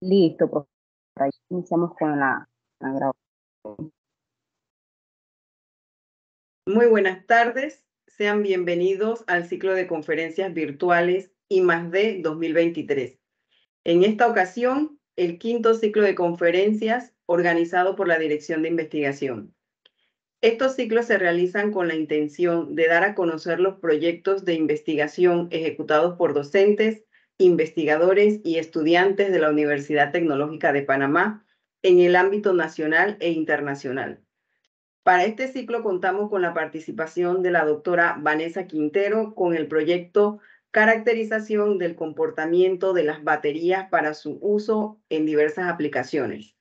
Listo, pues ahí iniciamos con la grabación. Muy buenas tardes, sean bienvenidos al ciclo de conferencias virtuales I+D 2023. En esta ocasión, el quinto ciclo de conferencias organizado por la Dirección de Investigación. Estos ciclos se realizan con la intención de dar a conocer los proyectos de investigación ejecutados por docentes, investigadores y estudiantes de la Universidad Tecnológica de Panamá en el ámbito nacional e internacional. Para este ciclo contamos con la participación de la doctora Vanessa Quintero con el proyecto Caracterización del comportamiento de las baterías para su uso en diversas aplicaciones.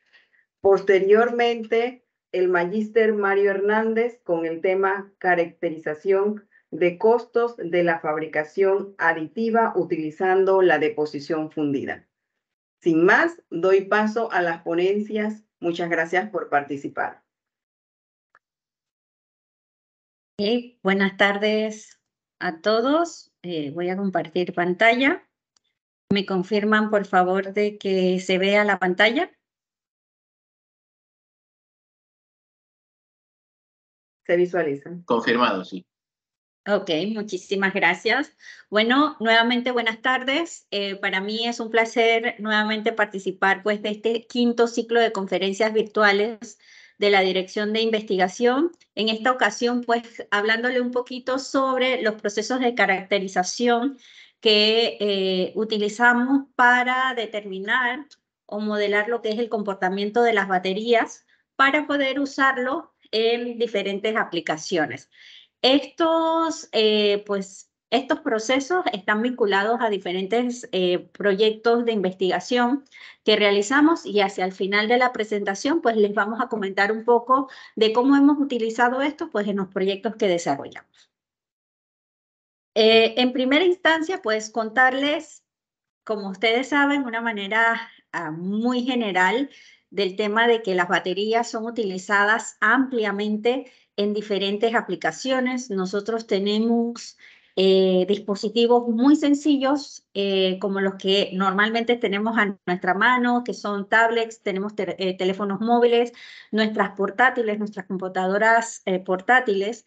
Posteriormente, el magíster Mario Hernández con el tema Caracterización de costos de la fabricación aditiva utilizando la deposición fundida. Sin más, doy paso a las ponencias. Muchas gracias por participar. Buenas tardes a todos. Voy a compartir pantalla. ¿Me confirman, por favor, de que se vea la pantalla? Se visualiza. Confirmado, sí. Ok, muchísimas gracias. Bueno, nuevamente buenas tardes. Para mí es un placer nuevamente participar pues, de este quinto ciclo de conferencias virtuales de la Dirección de Investigación. En esta ocasión, pues, hablándole un poquito sobre los procesos de caracterización que utilizamos para determinar o modelar lo que es el comportamiento de las baterías para poder usarlo en diferentes aplicaciones. Estos procesos están vinculados a diferentes proyectos de investigación que realizamos y hacia el final de la presentación pues les vamos a comentar un poco de cómo hemos utilizado esto pues en los proyectos que desarrollamos. En primera instancia pues contarles, como ustedes saben, una manera muy general del tema de que las baterías son utilizadas ampliamente en diferentes aplicaciones. Nosotros tenemos dispositivos muy sencillos como los que normalmente tenemos a nuestra mano, que son tablets, tenemos teléfonos móviles, nuestras portátiles, nuestras computadoras portátiles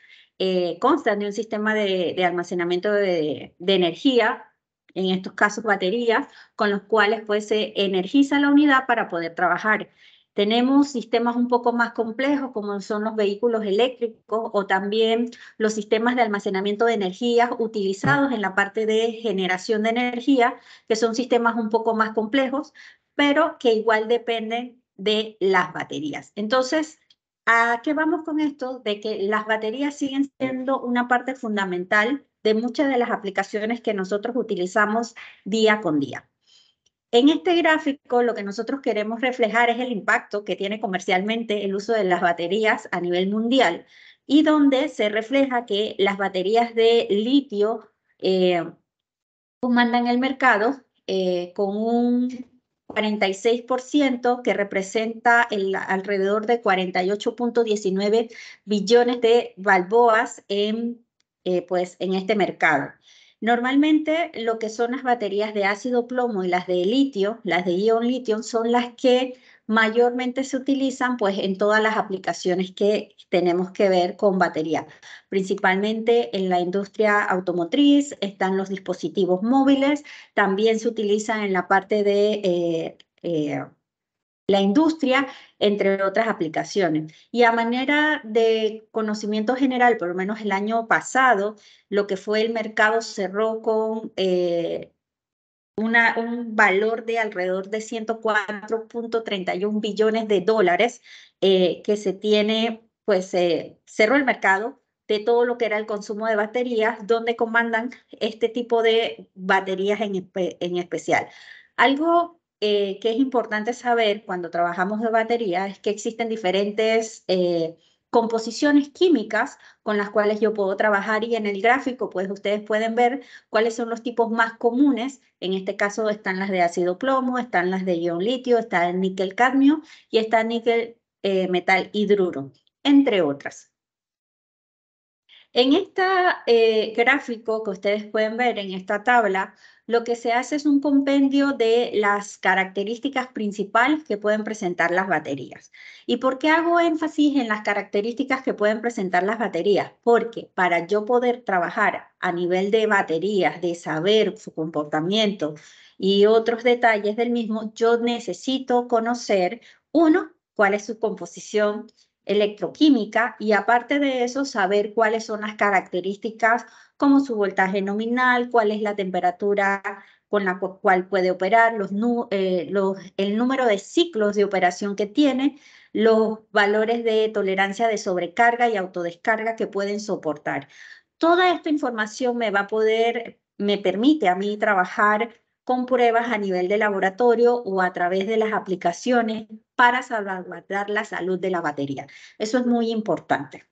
constan de un sistema de almacenamiento de energía, en estos casos baterías, con los cuales pues se energiza la unidad para poder trabajar. Tenemos sistemas un poco más complejos como son los vehículos eléctricos o también los sistemas de almacenamiento de energía utilizados en la parte de generación de energía, que son sistemas un poco más complejos, pero que igual dependen de las baterías. Entonces, ¿a qué vamos con esto? De que las baterías siguen siendo una parte fundamental de muchas de las aplicaciones que nosotros utilizamos día con día. En este gráfico lo que nosotros queremos reflejar es el impacto que tiene comercialmente el uso de las baterías a nivel mundial y donde se refleja que las baterías de litio comandan el mercado con un 46% que representa alrededor de 48.19 billones de balboas en este mercado. Normalmente lo que son las baterías de ácido plomo y las de litio, las de ion litio, son las que mayormente se utilizan pues, en todas las aplicaciones que tenemos que ver con batería. Principalmente en la industria automotriz, están los dispositivos móviles, también se utilizan en la parte de la industria, entre otras aplicaciones. Y a manera de conocimiento general, por lo menos el año pasado, lo que fue el mercado cerró con un valor de alrededor de 104.31 billones de dólares que se tiene, pues cerró el mercado de todo lo que era el consumo de baterías, donde comandan este tipo de baterías en especial. Algo que es importante saber cuando trabajamos de baterías es que existen diferentes composiciones químicas con las cuales yo puedo trabajar y en el gráfico pues ustedes pueden ver cuáles son los tipos más comunes. En este caso están las de ácido plomo, están las de ion litio, está el níquel cadmio y está el níquel metal hidruro, entre otras. En este gráfico que ustedes pueden ver en esta tabla, lo que se hace es un compendio de las características principales que pueden presentar las baterías. ¿Y por qué hago énfasis en las características que pueden presentar las baterías? Porque para yo poder trabajar a nivel de baterías, de saber su comportamiento y otros detalles del mismo, yo necesito conocer, uno, cuál es su composición electroquímica y aparte de eso, saber cuáles son las características como su voltaje nominal, cuál es la temperatura con la cual puede operar, el número de ciclos de operación que tiene, los valores de tolerancia de sobrecarga y autodescarga que pueden soportar. Toda esta información me permite a mí trabajar con pruebas a nivel de laboratorio o a través de las aplicaciones para salvaguardar la salud de la batería. Eso es muy importante.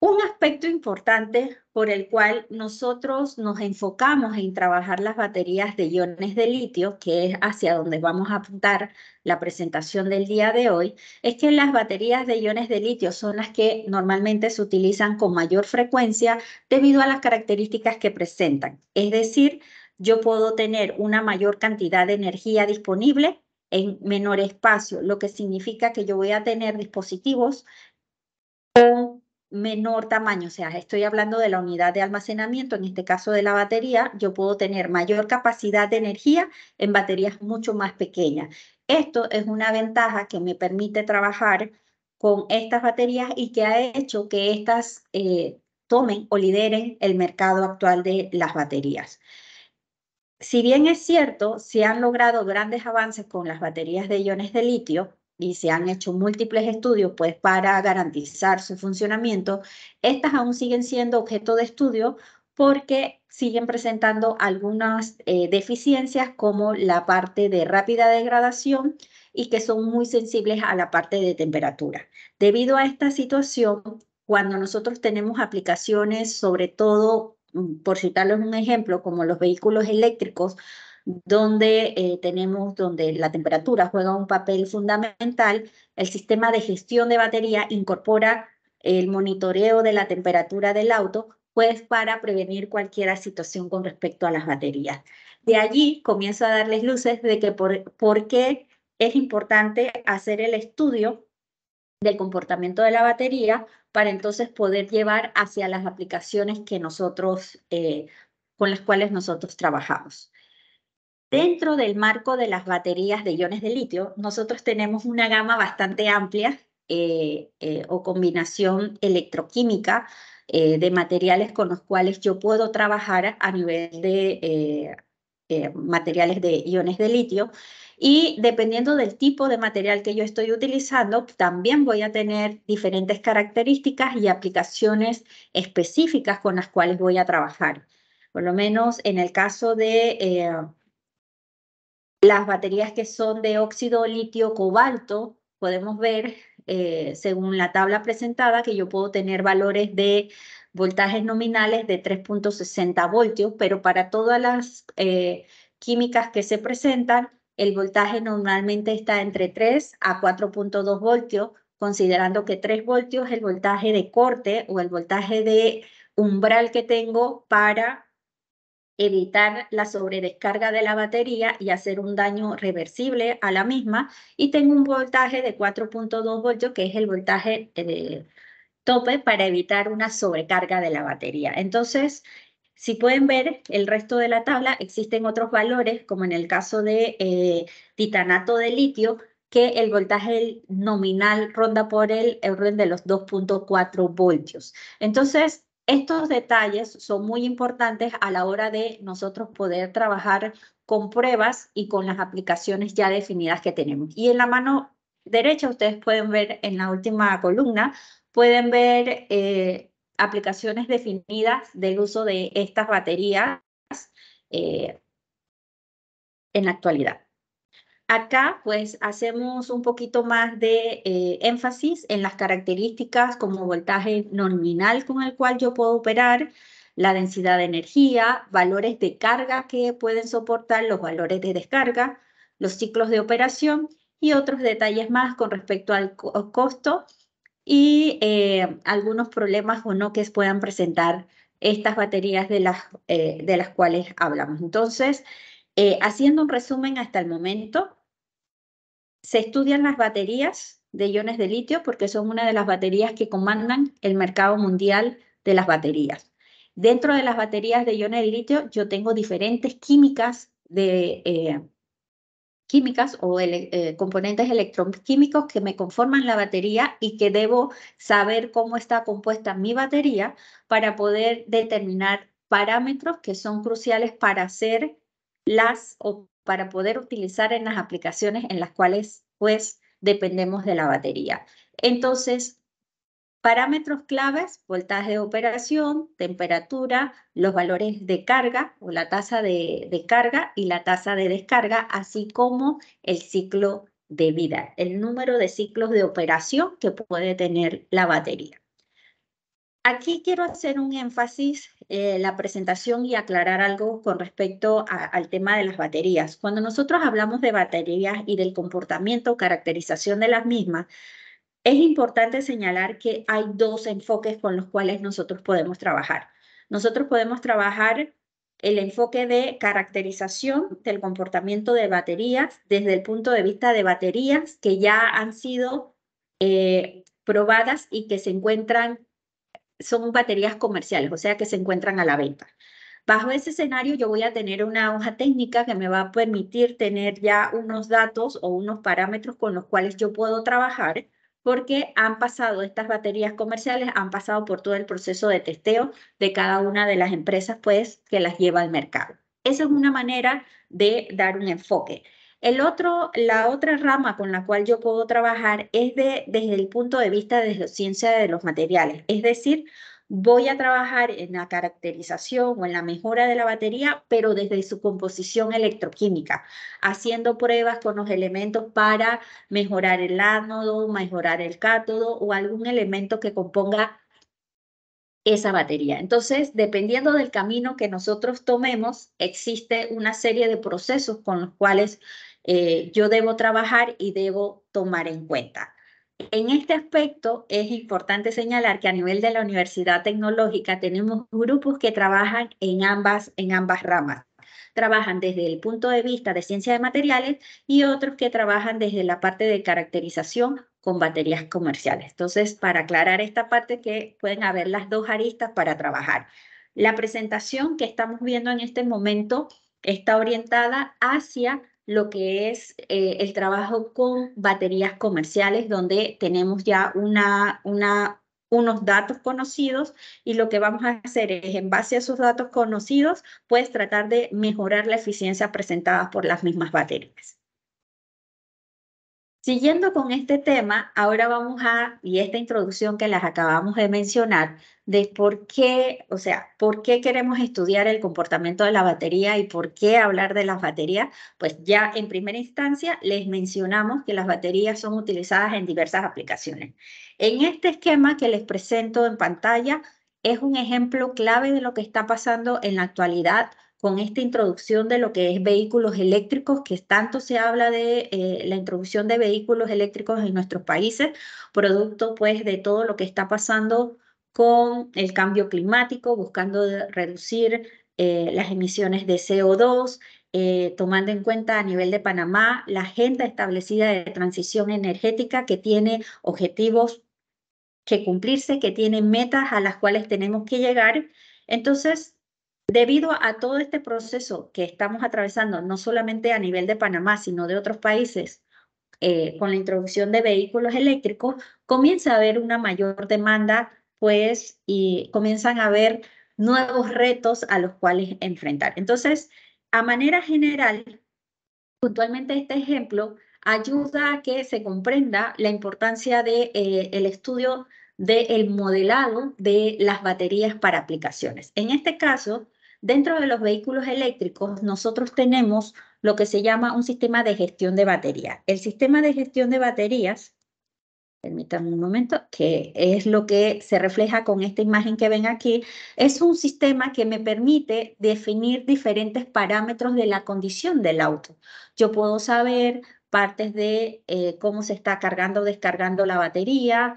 Un aspecto importante por el cual nosotros nos enfocamos en trabajar las baterías de iones de litio, que es hacia donde vamos a apuntar la presentación del día de hoy, es que las baterías de iones de litio son las que normalmente se utilizan con mayor frecuencia debido a las características que presentan. Es decir, yo puedo tener una mayor cantidad de energía disponible en menor espacio, lo que significa que yo voy a tener dispositivos con menor tamaño, o sea, estoy hablando de la unidad de almacenamiento, en este caso de la batería, yo puedo tener mayor capacidad de energía en baterías mucho más pequeñas. Esto es una ventaja que me permite trabajar con estas baterías y que ha hecho que estas tomen o lideren el mercado actual de las baterías. Si bien es cierto, se han logrado grandes avances con las baterías de iones de litio, y se han hecho múltiples estudios pues, para garantizar su funcionamiento, estas aún siguen siendo objeto de estudio porque siguen presentando algunas deficiencias como la parte de rápida degradación y que son muy sensibles a la parte de temperatura. Debido a esta situación, cuando nosotros tenemos aplicaciones, sobre todo, por citarles un ejemplo, como los vehículos eléctricos, donde la temperatura juega un papel fundamental, el sistema de gestión de batería incorpora el monitoreo de la temperatura del auto, pues para prevenir cualquier situación con respecto a las baterías. De allí comienzo a darles luces de que por qué es importante hacer el estudio del comportamiento de la batería para entonces poder llevar hacia las aplicaciones que con las cuales nosotros trabajamos. Dentro del marco de las baterías de iones de litio, nosotros tenemos una gama bastante amplia o combinación electroquímica de materiales con los cuales yo puedo trabajar a nivel de materiales de iones de litio. Y dependiendo del tipo de material que yo estoy utilizando, también voy a tener diferentes características y aplicaciones específicas con las cuales voy a trabajar. Por lo menos en el caso de las baterías que son de óxido litio cobalto, podemos ver, según la tabla presentada, que yo puedo tener valores de voltajes nominales de 3.60 voltios, pero para todas las químicas que se presentan, el voltaje normalmente está entre 3 a 4.2 voltios, considerando que 3 voltios es el voltaje de corte o el voltaje de umbral que tengo para evitar la sobredescarga de la batería y hacer un daño reversible a la misma. Y tengo un voltaje de 4.2 voltios, que es el voltaje tope para evitar una sobrecarga de la batería. Entonces, si pueden ver el resto de la tabla, existen otros valores, como en el caso de titanato de litio, que el voltaje nominal ronda por el orden de los 2.4 voltios. Entonces, estos detalles son muy importantes a la hora de nosotros poder trabajar con pruebas y con las aplicaciones ya definidas que tenemos. Y en la mano derecha, ustedes pueden ver en la última columna, pueden ver aplicaciones definidas del uso de estas baterías en la actualidad. Acá, pues, hacemos un poquito más de énfasis en las características como voltaje nominal con el cual yo puedo operar, la densidad de energía, valores de carga que pueden soportar los valores de descarga, los ciclos de operación y otros detalles más con respecto al costo y algunos problemas o no que puedan presentar estas baterías de las cuales hablamos. Entonces, haciendo un resumen hasta el momento, se estudian las baterías de iones de litio porque son una de las baterías que comandan el mercado mundial de las baterías. Dentro de las baterías de iones de litio yo tengo diferentes químicas o componentes electroquímicos que me conforman la batería y que debo saber cómo está compuesta mi batería para poder determinar parámetros que son cruciales para para poder utilizar en las aplicaciones en las cuales pues dependemos de la batería. Entonces, parámetros claves: voltaje de operación, temperatura, los valores de carga o la tasa de carga y la tasa de descarga, así como el ciclo de vida, el número de ciclos de operación que puede tener la batería. Aquí quiero hacer un énfasis en la presentación y aclarar algo con respecto al tema de las baterías. Cuando nosotros hablamos de baterías y del comportamiento o caracterización de las mismas, es importante señalar que hay dos enfoques con los cuales nosotros podemos trabajar. Nosotros podemos trabajar el enfoque de caracterización del comportamiento de baterías desde el punto de vista de baterías que ya han sido probadas y que son baterías comerciales, o sea que se encuentran a la venta. Bajo ese escenario yo voy a tener una hoja técnica que me va a permitir tener ya unos datos o unos parámetros con los cuales yo puedo trabajar, porque estas baterías comerciales han pasado por todo el proceso de testeo de cada una de las empresas pues, que las lleva al mercado. Esa es una manera de dar un enfoque. La otra rama con la cual yo puedo trabajar es desde el punto de vista de la ciencia de los materiales, es decir, voy a trabajar en la caracterización o en la mejora de la batería, pero desde su composición electroquímica, haciendo pruebas con los elementos para mejorar el ánodo, mejorar el cátodo o algún elemento que componga esa batería. Entonces, dependiendo del camino que nosotros tomemos, existe una serie de procesos con los cuales yo debo trabajar y debo tomar en cuenta. En este aspecto es importante señalar que a nivel de la Universidad Tecnológica tenemos grupos que trabajan en ambas ramas. Trabajan desde el punto de vista de ciencia de materiales y otros que trabajan desde la parte de caracterización con baterías comerciales. Entonces, para aclarar esta parte, que pueden haber las dos aristas para trabajar. La presentación que estamos viendo en este momento está orientada hacia lo que es el trabajo con baterías comerciales, donde tenemos ya unos datos conocidos y lo que vamos a hacer es, en base a esos datos conocidos, pues tratar de mejorar la eficiencia presentada por las mismas baterías. Siguiendo con este tema, ahora y esta introducción que las acabamos de mencionar, de por qué queremos estudiar el comportamiento de la batería y por qué hablar de las baterías, pues ya en primera instancia les mencionamos que las baterías son utilizadas en diversas aplicaciones. En este esquema que les presento en pantalla es un ejemplo clave de lo que está pasando en la actualidad con esta introducción de lo que es vehículos eléctricos, que tanto se habla de la introducción de vehículos eléctricos en nuestros países, producto pues de todo lo que está pasando con el cambio climático, buscando reducir las emisiones de CO2, tomando en cuenta a nivel de Panamá la agenda establecida de transición energética que tiene objetivos que cumplirse, que tiene metas a las cuales tenemos que llegar. Entonces, debido a todo este proceso que estamos atravesando, no solamente a nivel de Panamá, sino de otros países, con la introducción de vehículos eléctricos, comienza a haber una mayor demanda, pues, y comienzan a haber nuevos retos a los cuales enfrentar. Entonces, a manera general, puntualmente este ejemplo ayuda a que se comprenda la importancia del estudio del modelado de las baterías para aplicaciones. En este caso, dentro de los vehículos eléctricos, nosotros tenemos lo que se llama un sistema de gestión de baterías. El sistema de gestión de baterías, permítanme un momento, que es lo que se refleja con esta imagen que ven aquí, es un sistema que me permite definir diferentes parámetros de la condición del auto. Yo puedo saber partes de cómo se está cargando o descargando la batería,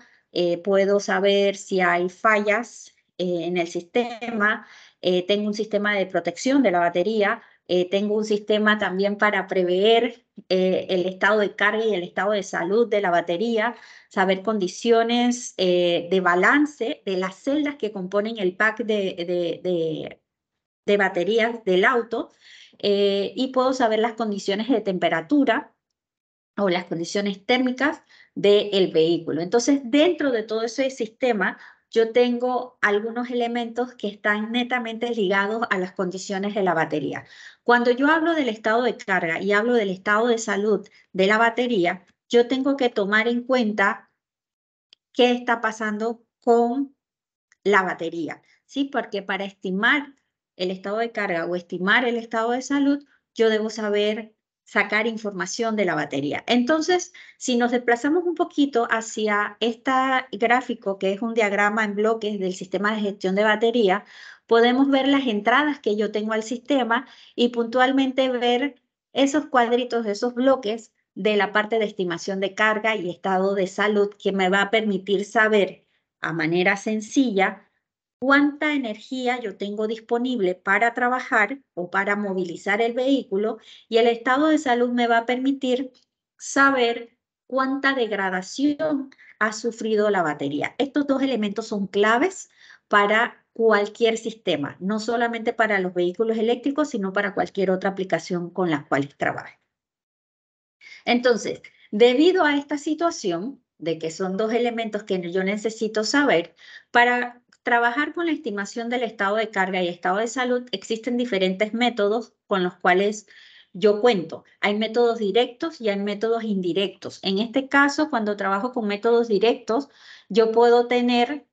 puedo saber si hay fallas en el sistema, tengo un sistema de protección de la batería, tengo un sistema también para prever el estado de carga y el estado de salud de la batería, saber condiciones de balance de las celdas que componen el pack de baterías del auto, y puedo saber las condiciones de temperatura o las condiciones térmicas del vehículo. Entonces, dentro de todo ese sistema, yo tengo algunos elementos que están netamente ligados a las condiciones de la batería. Cuando yo hablo del estado de carga y hablo del estado de salud de la batería, yo tengo que tomar en cuenta qué está pasando con la batería, ¿sí? Porque para estimar el estado de carga o estimar el estado de salud, yo debo saber sacar información de la batería. Entonces, si nos desplazamos un poquito hacia este gráfico, que es un diagrama en bloques del sistema de gestión de batería, podemos ver las entradas que yo tengo al sistema y puntualmente ver esos cuadritos, esos bloques de la parte de estimación de carga y estado de salud que me va a permitir saber a manera sencilla cuánta energía yo tengo disponible para trabajar o para movilizar el vehículo, y el estado de salud me va a permitir saber cuánta degradación ha sufrido la batería. Estos dos elementos son claves para cualquier sistema, no solamente para los vehículos eléctricos, sino para cualquier otra aplicación con la cual trabaje. Entonces, debido a esta situación de que son dos elementos que yo necesito saber, para trabajar con la estimación del estado de carga y estado de salud, existen diferentes métodos con los cuales yo cuento. Hay métodos directos y hay métodos indirectos. En este caso, cuando trabajo con métodos directos, yo puedo tener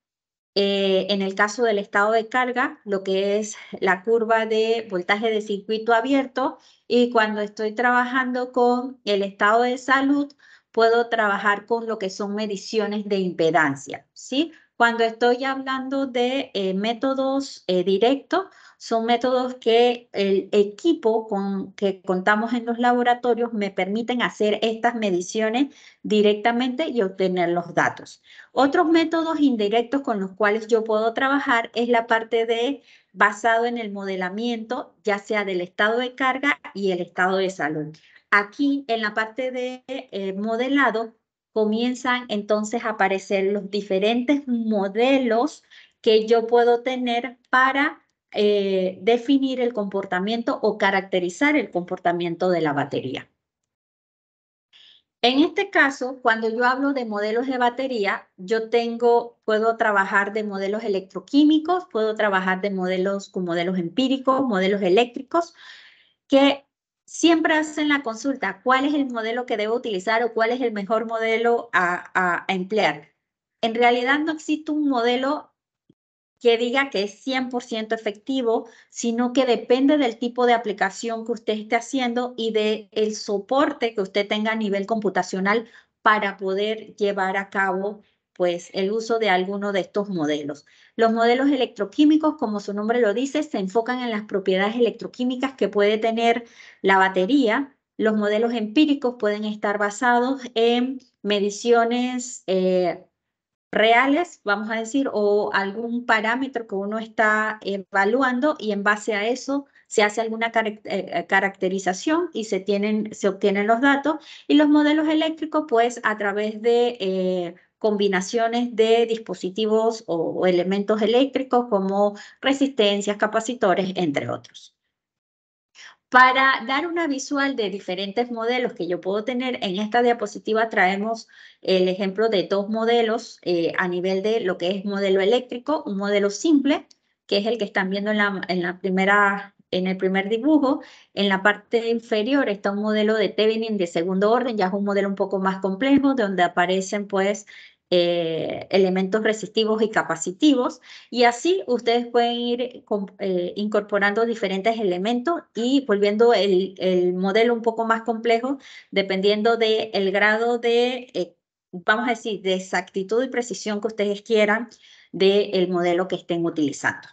en el caso del estado de carga, lo que es la curva de voltaje de circuito abierto, y cuando estoy trabajando con el estado de salud, puedo trabajar con lo que son mediciones de impedancia, ¿sí? Cuando estoy hablando de métodos directos, son métodos que el equipo con que contamos en los laboratorios me permiten hacer estas mediciones directamente y obtener los datos. Otros métodos indirectos con los cuales yo puedo trabajar es la parte de basado en el modelamiento, ya sea del estado de carga y el estado de salud. Aquí en la parte de modelado comienzan entonces a aparecer los diferentes modelos que yo puedo tener para definir el comportamiento o caracterizar el comportamiento de la batería. En este caso, cuando yo hablo de modelos de batería, puedo trabajar de modelos electroquímicos, puedo trabajar de modelos con modelos empíricos, modelos eléctricos, que siempre hacen la consulta, ¿cuál es el modelo que debo utilizar o cuál es el mejor modelo a emplear? En realidad no existe un modelo que diga que es 100% efectivo, sino que depende del tipo de aplicación que usted esté haciendo y del soporte que usted tenga a nivel computacional para poder llevar a cabo pues, el uso de alguno de estos modelos. Los modelos electroquímicos, como su nombre lo dice, se enfocan en las propiedades electroquímicas que puede tener la batería. Los modelos empíricos pueden estar basados en mediciones reales, vamos a decir, o algún parámetro que uno está evaluando, y en base a eso se hace alguna caracterización y se obtienen los datos. Y los modelos eléctricos, pues a través de combinaciones de dispositivos o elementos eléctricos como resistencias, capacitores, entre otros. Para dar una visual de diferentes modelos que yo puedo tener, en esta diapositiva traemos el ejemplo de dos modelos a nivel de lo que es modelo eléctrico, un modelo simple, que es el que están viendo en el primer dibujo. En la parte inferior está un modelo de Thevenin de segundo orden, ya es un modelo un poco más complejo, donde aparecen pues elementos resistivos y capacitivos, y así ustedes pueden ir incorporando diferentes elementos y volviendo el modelo un poco más complejo dependiendo del grado de, vamos a decir, de exactitud y precisión que ustedes quieran del modelo que estén utilizando.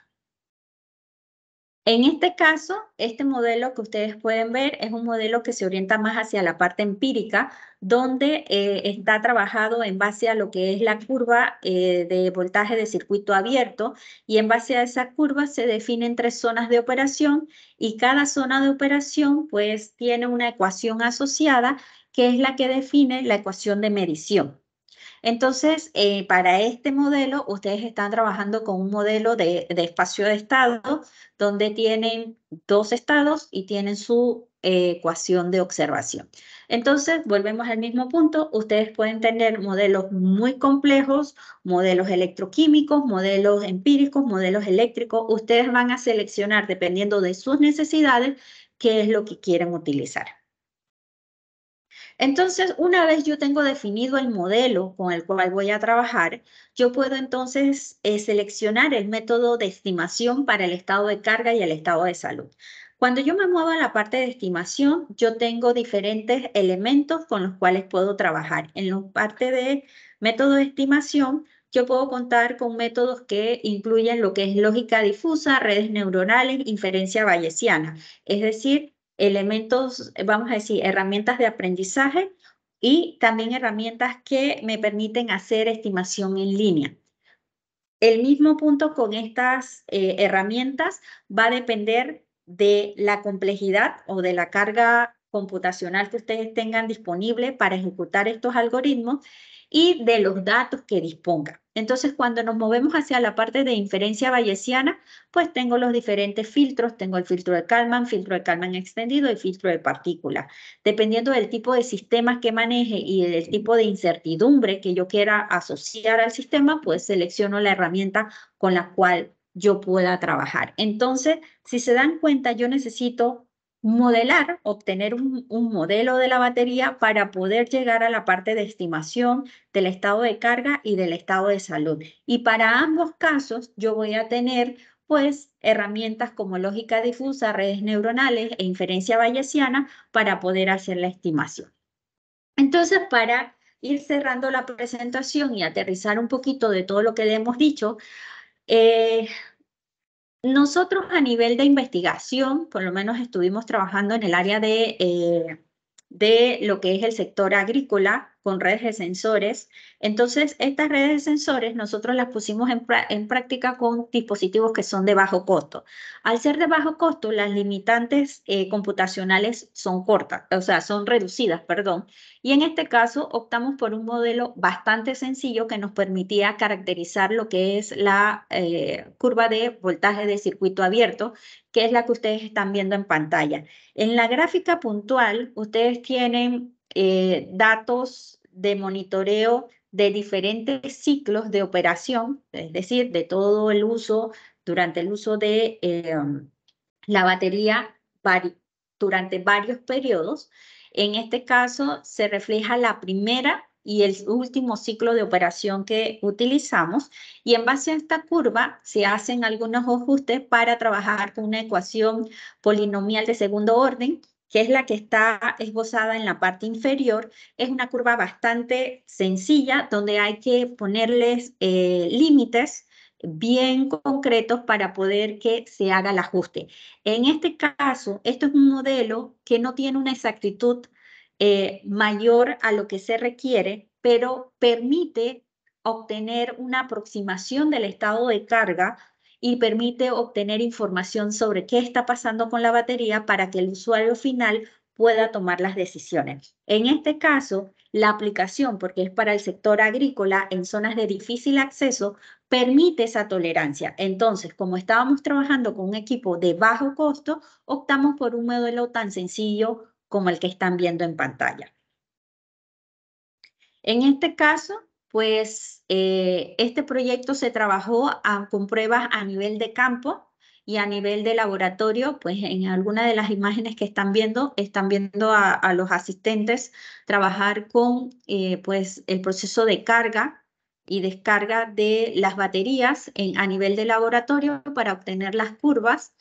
En este caso, este modelo que ustedes pueden ver es un modelo que se orienta más hacia la parte empírica, donde está trabajado en base a lo que es la curva de voltaje de circuito abierto, y en base a esa curva se definen 3 zonas de operación, y cada zona de operación pues tiene una ecuación asociada que es la que define la ecuación de medición. Entonces, para este modelo, ustedes están trabajando con un modelo de espacio de estado, donde tienen 2 estados y tienen su ecuación de observación. Entonces, volvemos al mismo punto. Ustedes pueden tener modelos muy complejos, modelos electroquímicos, modelos empíricos, modelos eléctricos. Ustedes van a seleccionar, dependiendo de sus necesidades, qué es lo que quieren utilizar. Entonces, una vez yo tengo definido el modelo con el cual voy a trabajar, yo puedo entonces seleccionar el método de estimación para el estado de carga y el estado de salud. Cuando yo me muevo a la parte de estimación, yo tengo diferentes elementos con los cuales puedo trabajar. En la parte de método de estimación, yo puedo contar con métodos que incluyen lo que es lógica difusa, redes neuronales, inferencia bayesiana. Es decir, elementos, vamos a decir, herramientas de aprendizaje y también herramientas que me permiten hacer estimación en línea. El mismo punto con estas herramientas va a depender de la complejidad o de la carga computacional que ustedes tengan disponible para ejecutar estos algoritmos y de los datos que dispongan. Entonces, cuando nos movemos hacia la parte de inferencia bayesiana, pues tengo los diferentes filtros. Tengo el filtro de Kalman extendido y filtro de partículas. Dependiendo del tipo de sistemas que maneje y del tipo de incertidumbre que yo quiera asociar al sistema, pues selecciono la herramienta con la cual yo pueda trabajar. Entonces, si se dan cuenta, yo necesito modelar, obtener un modelo de la batería para poder llegar a la parte de estimación del estado de carga y del estado de salud. Y para ambos casos, yo voy a tener pues herramientas como lógica difusa, redes neuronales e inferencia bayesiana para poder hacer la estimación. Entonces, para ir cerrando la presentación y aterrizar un poquito de todo lo que le hemos dicho, nosotros a nivel de investigación, por lo menos estuvimos trabajando en el área de lo que es el sector agrícola con redes de sensores. Entonces, estas redes de sensores nosotros las pusimos en práctica con dispositivos que son de bajo costo. Al ser de bajo costo, las limitantes computacionales son cortas, o sea, son reducidas, perdón. Y en este caso optamos por un modelo bastante sencillo que nos permitía caracterizar lo que es la curva de voltaje de circuito abierto, que es la que ustedes están viendo en pantalla. En la gráfica puntual, ustedes tienen datos de monitoreo de diferentes ciclos de operación, es decir, de todo el uso, durante el uso de la batería durante varios periodos. En este caso, se refleja la primera y el último ciclo de operación que utilizamos, y en base a esta curva se hacen algunos ajustes para trabajar con una ecuación polinomial de segundo orden, que es la que está esbozada en la parte inferior. Es una curva bastante sencilla donde hay que ponerles límites bien concretos para poder que se haga el ajuste. En este caso, esto es un modelo que no tiene una exactitud mayor a lo que se requiere, pero permite obtener una aproximación del estado de carga y permite obtener información sobre qué está pasando con la batería para que el usuario final pueda tomar las decisiones. En este caso, la aplicación, porque es para el sector agrícola en zonas de difícil acceso, permite esa tolerancia. Entonces, como estábamos trabajando con un equipo de bajo costo, optamos por un modelo tan sencillo como el que están viendo en pantalla. En este caso, pues este proyecto se trabajó con pruebas a nivel de campo y a nivel de laboratorio. Pues en alguna de las imágenes que están viendo a los asistentes trabajar con pues el proceso de carga y descarga de las baterías a nivel de laboratorio para obtener las curvas.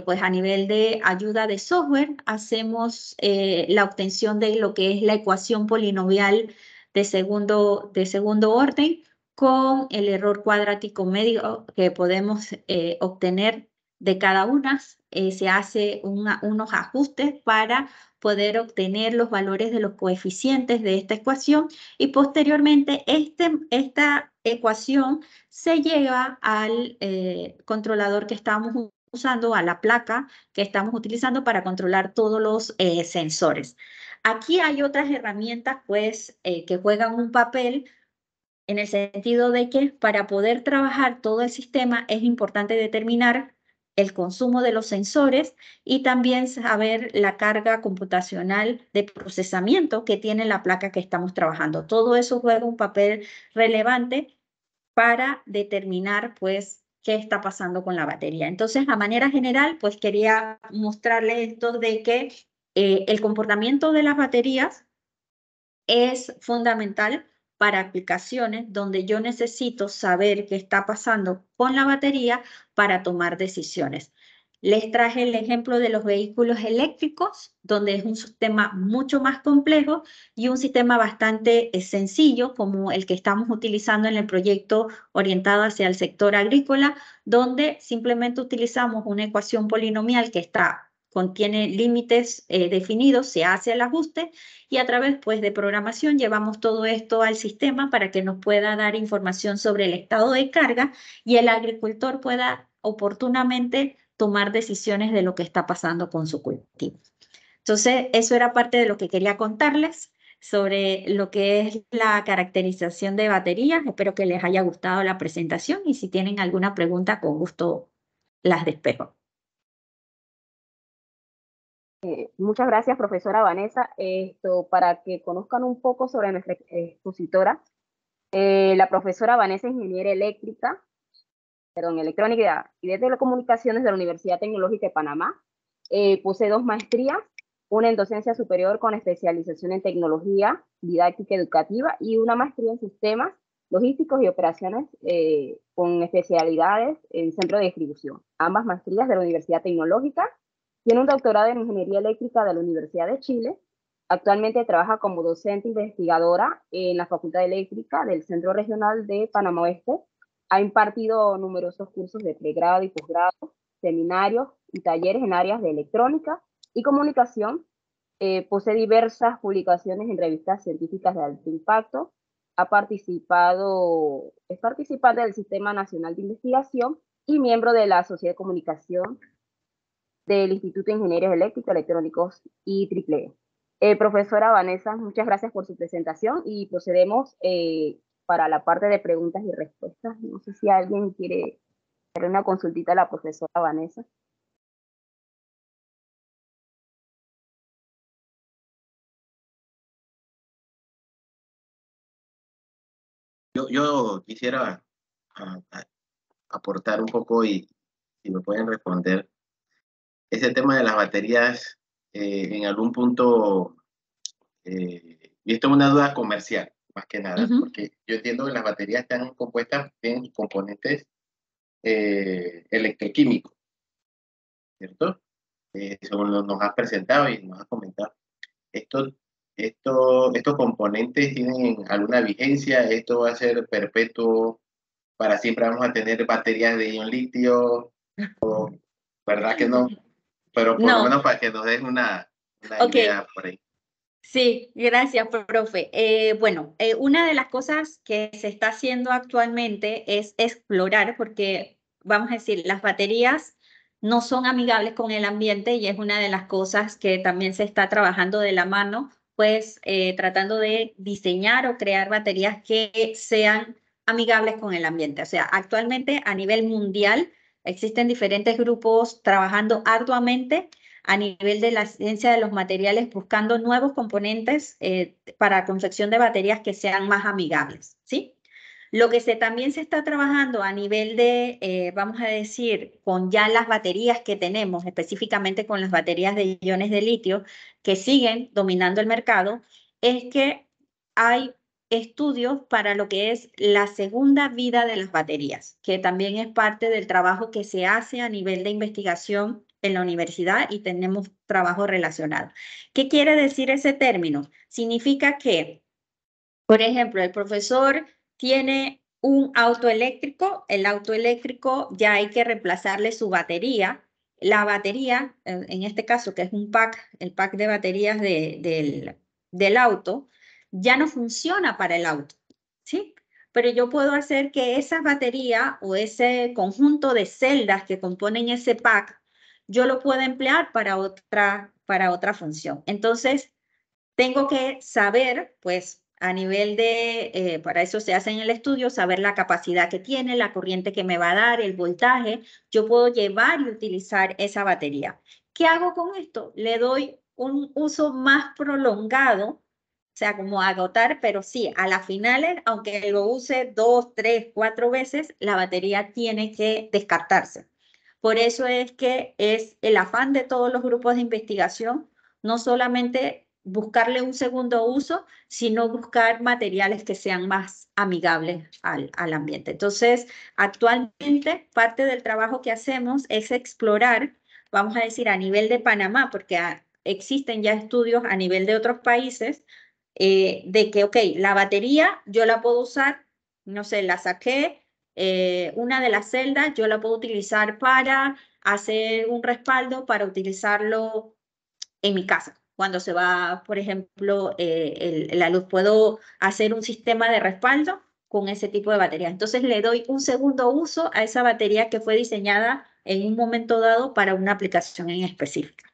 Pues a nivel de ayuda de software hacemos la obtención de lo que es la ecuación polinomial de segundo orden con el error cuadrático medio que podemos obtener de cada una se hace unos ajustes para poder obtener los valores de los coeficientes de esta ecuación y posteriormente esta ecuación se lleva al controlador que estamos usando, a la placa que estamos utilizando para controlar todos los sensores. Aquí hay otras herramientas pues que juegan un papel en el sentido de que para poder trabajar todo el sistema es importante determinar el consumo de los sensores y también saber la carga computacional de procesamiento que tiene la placa que estamos trabajando. Todo eso juega un papel relevante para determinar, pues, qué está pasando con la batería. Entonces, a manera general, pues, quería mostrarles esto de que el comportamiento de las baterías es fundamental para aplicaciones donde yo necesito saber qué está pasando con la batería para tomar decisiones. Les traje el ejemplo de los vehículos eléctricos, donde es un sistema mucho más complejo y un sistema bastante sencillo, como el que estamos utilizando en el proyecto orientado hacia el sector agrícola, donde simplemente utilizamos una ecuación polinomial que contiene límites definidos, se hace el ajuste y a través pues, de programación llevamos todo esto al sistema para que nos pueda dar información sobre el estado de carga y el agricultor pueda oportunamente tomar decisiones de lo que está pasando con su cultivo. Entonces, eso era parte de lo que quería contarles sobre lo que es la caracterización de baterías. Espero que les haya gustado la presentación y si tienen alguna pregunta, con gusto las despejo. Muchas gracias, profesora Vanessa. Para que conozcan un poco sobre nuestra expositora, la profesora Vanessa es ingeniera electrónica y de telecomunicaciones de la Universidad Tecnológica de Panamá. Posee 2 maestrías, una en docencia superior con especialización en tecnología didáctica educativa y una maestría en sistemas logísticos y operaciones con especialidades en centro de distribución. Ambas maestrías de la Universidad Tecnológica. Tiene un doctorado en Ingeniería Eléctrica de la Universidad de Chile. Actualmente trabaja como docente investigadora en la Facultad de Eléctrica del Centro Regional de Panamá Oeste. Ha impartido numerosos cursos de pregrado y posgrado, seminarios y talleres en áreas de electrónica y comunicación. Posee diversas publicaciones en revistas científicas de alto impacto. Es participante del Sistema Nacional de Investigación y miembro de la Sociedad de Comunicación del Instituto de Ingenieros Eléctricos, Electrónicos y EEE. Profesora Vanessa, muchas gracias por su presentación y procedemos para la parte de preguntas y respuestas. No sé si alguien quiere hacer una consultita a la profesora Vanessa. Yo quisiera aportar un poco y si me pueden responder. Ese tema de las baterías, en algún punto, y esto es una duda comercial, más que nada, porque yo entiendo que las baterías están compuestas en componentes electroquímicos, ¿cierto? Según nos has presentado y nos has comentado. ¿Estos componentes tienen alguna vigencia? ¿Esto va a ser perpetuo? ¿Para siempre vamos a tener baterías de ion litio? ¿Verdad que no? Pero por lo menos para que nos den una idea por ahí. Sí, gracias, profe. Bueno, una de las cosas que se está haciendo actualmente es explorar, porque vamos a decir, las baterías no son amigables con el ambiente y es una de las cosas que también se está trabajando de la mano, pues tratando de diseñar o crear baterías que sean amigables con el ambiente. O sea, actualmente a nivel mundial existen diferentes grupos trabajando arduamente a nivel de la ciencia de los materiales, buscando nuevos componentes para confección de baterías que sean más amigables, ¿sí? Lo que también se está trabajando a nivel de, vamos a decir, con ya las baterías que tenemos, específicamente con las baterías de iones de litio, que siguen dominando el mercado, es que hay estudios para lo que es la segunda vida de las baterías, que también es parte del trabajo que se hace a nivel de investigación en la universidad y tenemos trabajo relacionado. ¿Qué quiere decir ese término? Significa que, por ejemplo, el profesor tiene un auto eléctrico, el auto eléctrico ya hay que reemplazarle su batería, la batería, en este caso, que es un pack, el pack de baterías del auto, ya no funciona para el auto, ¿sí? Pero yo puedo hacer que esa batería o ese conjunto de celdas que componen ese pack, yo lo pueda emplear para otra función. Entonces, tengo que saber, pues, a nivel de, para eso se hace en el estudio, saber la capacidad que tiene, la corriente que me va a dar, el voltaje. Yo puedo llevar y utilizar esa batería. ¿Qué hago con esto? Le doy un uso más prolongado, o sea, como agotar, pero sí, a las finales, aunque lo use 2, 3, 4 veces, la batería tiene que descartarse. Por eso es que es el afán de todos los grupos de investigación, no solamente buscarle un segundo uso, sino buscar materiales que sean más amigables al ambiente. Entonces, actualmente parte del trabajo que hacemos es explorar, vamos a decir, a nivel de Panamá, porque existen ya estudios a nivel de otros países, de que, ok, la batería yo la puedo usar, no sé, la saqué, una de las celdas yo la puedo utilizar para hacer un respaldo, para utilizarlo en mi casa. Cuando se va, por ejemplo, la luz, puedo hacer un sistema de respaldo con ese tipo de batería. Entonces le doy un segundo uso a esa batería que fue diseñada en un momento dado para una aplicación en específica.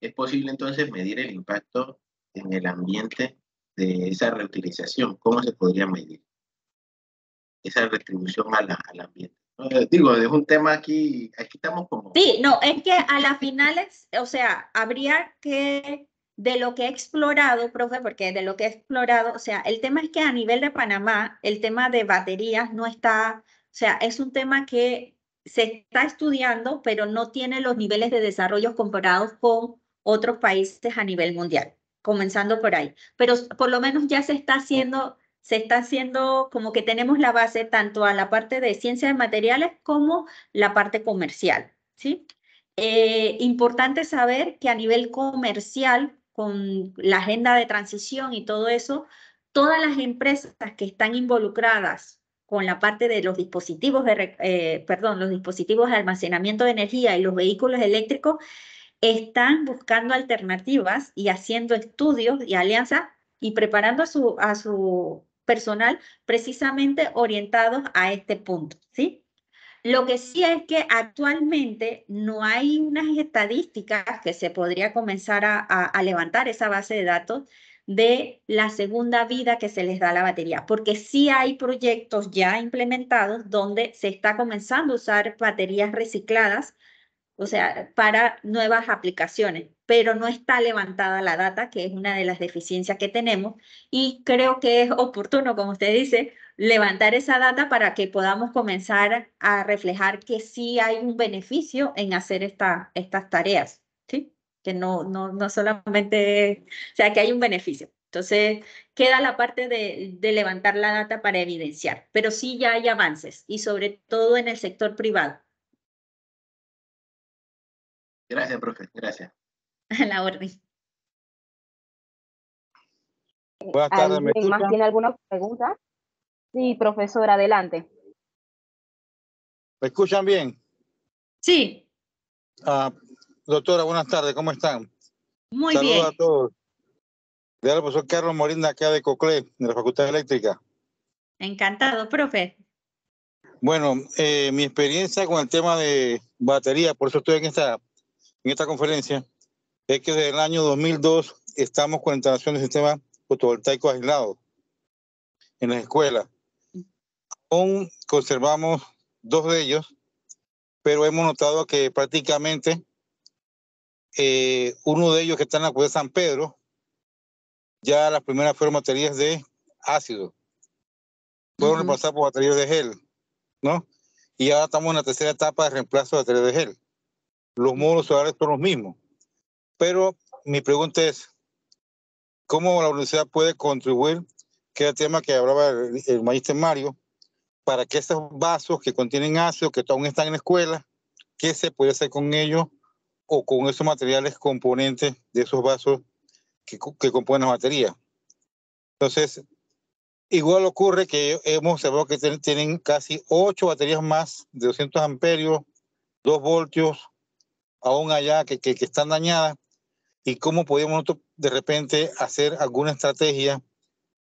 ¿Es posible entonces medir el impacto en el ambiente de esa reutilización? ¿Cómo se podría medir esa retribución al ambiente? Digo, es un tema aquí estamos como... Sí, no, es que a las finales, o sea, habría que, de lo que he explorado, profe, porque de lo que he explorado, o sea, el tema es que a nivel de Panamá, el tema de baterías no está, o sea, es un tema que se está estudiando, pero no tiene los niveles de desarrollo comparados con otros países a nivel mundial, comenzando por ahí. Pero por lo menos ya se está haciendo como que tenemos la base tanto a la parte de ciencia de materiales como la parte comercial, ¿sí? Importante saber que a nivel comercial, con la agenda de transición y todo eso, todas las empresas que están involucradas con la parte de los dispositivos los dispositivos de almacenamiento de energía y los vehículos eléctricos están buscando alternativas y haciendo estudios y alianzas y preparando a su personal precisamente orientados a este punto, ¿sí? Lo que sí es que actualmente no hay unas estadísticas que se podría comenzar a levantar esa base de datos de la segunda vida que se les da a la batería, porque sí hay proyectos ya implementados donde se está comenzando a usar baterías recicladas, o sea, para nuevas aplicaciones, pero no está levantada la data, que es una de las deficiencias que tenemos, y creo que es oportuno, como usted dice, levantar esa data para que podamos comenzar a reflejar que sí hay un beneficio en hacer estas tareas, ¿sí? Que no solamente, o sea, que hay un beneficio. Entonces, queda la parte de levantar la data para evidenciar, pero sí ya hay avances, y sobre todo en el sector privado. Gracias, profe, gracias. A la orden. Buenas tardes, ¿me ¿Alguien más escuchan? tiene alguna pregunta? Sí, profesor, adelante. ¿Me escuchan bien? Sí, Doctora, buenas tardes, ¿cómo están? muy Saludos bien. a todos. Le habla el profesor Carlos Morín, acá de COCLE, de la Facultad Eléctrica. Encantado, profe. Bueno, mi experiencia con el tema de batería, por eso estoy en esta conferencia, es que desde el año 2002 estamos con la instalación de sistemas fotovoltaicos aislados en las escuelas. Aún conservamos 2 de ellos, pero hemos notado que prácticamente uno de ellos que está en la ciudad de San Pedro, ya las primeras fueron baterías de ácido, fueron reemplazadas por baterías de gel, ¿no? Y ahora estamos en la tercera etapa de reemplazo de baterías de gel. Los módulos solares son los mismos, pero mi pregunta es, ¿cómo la universidad puede contribuir, que es el tema que hablaba el magíster Mario, para que esos vasos que contienen ácido, que aún están en la escuela, qué se puede hacer con ellos o con esos materiales componentes de esos vasos que componen las baterías? Entonces, igual ocurre que hemos observado que tienen casi 8 baterías más de 200 amperios 2 voltios, aún allá que están dañadas, y cómo podemos nosotros de repente hacer alguna estrategia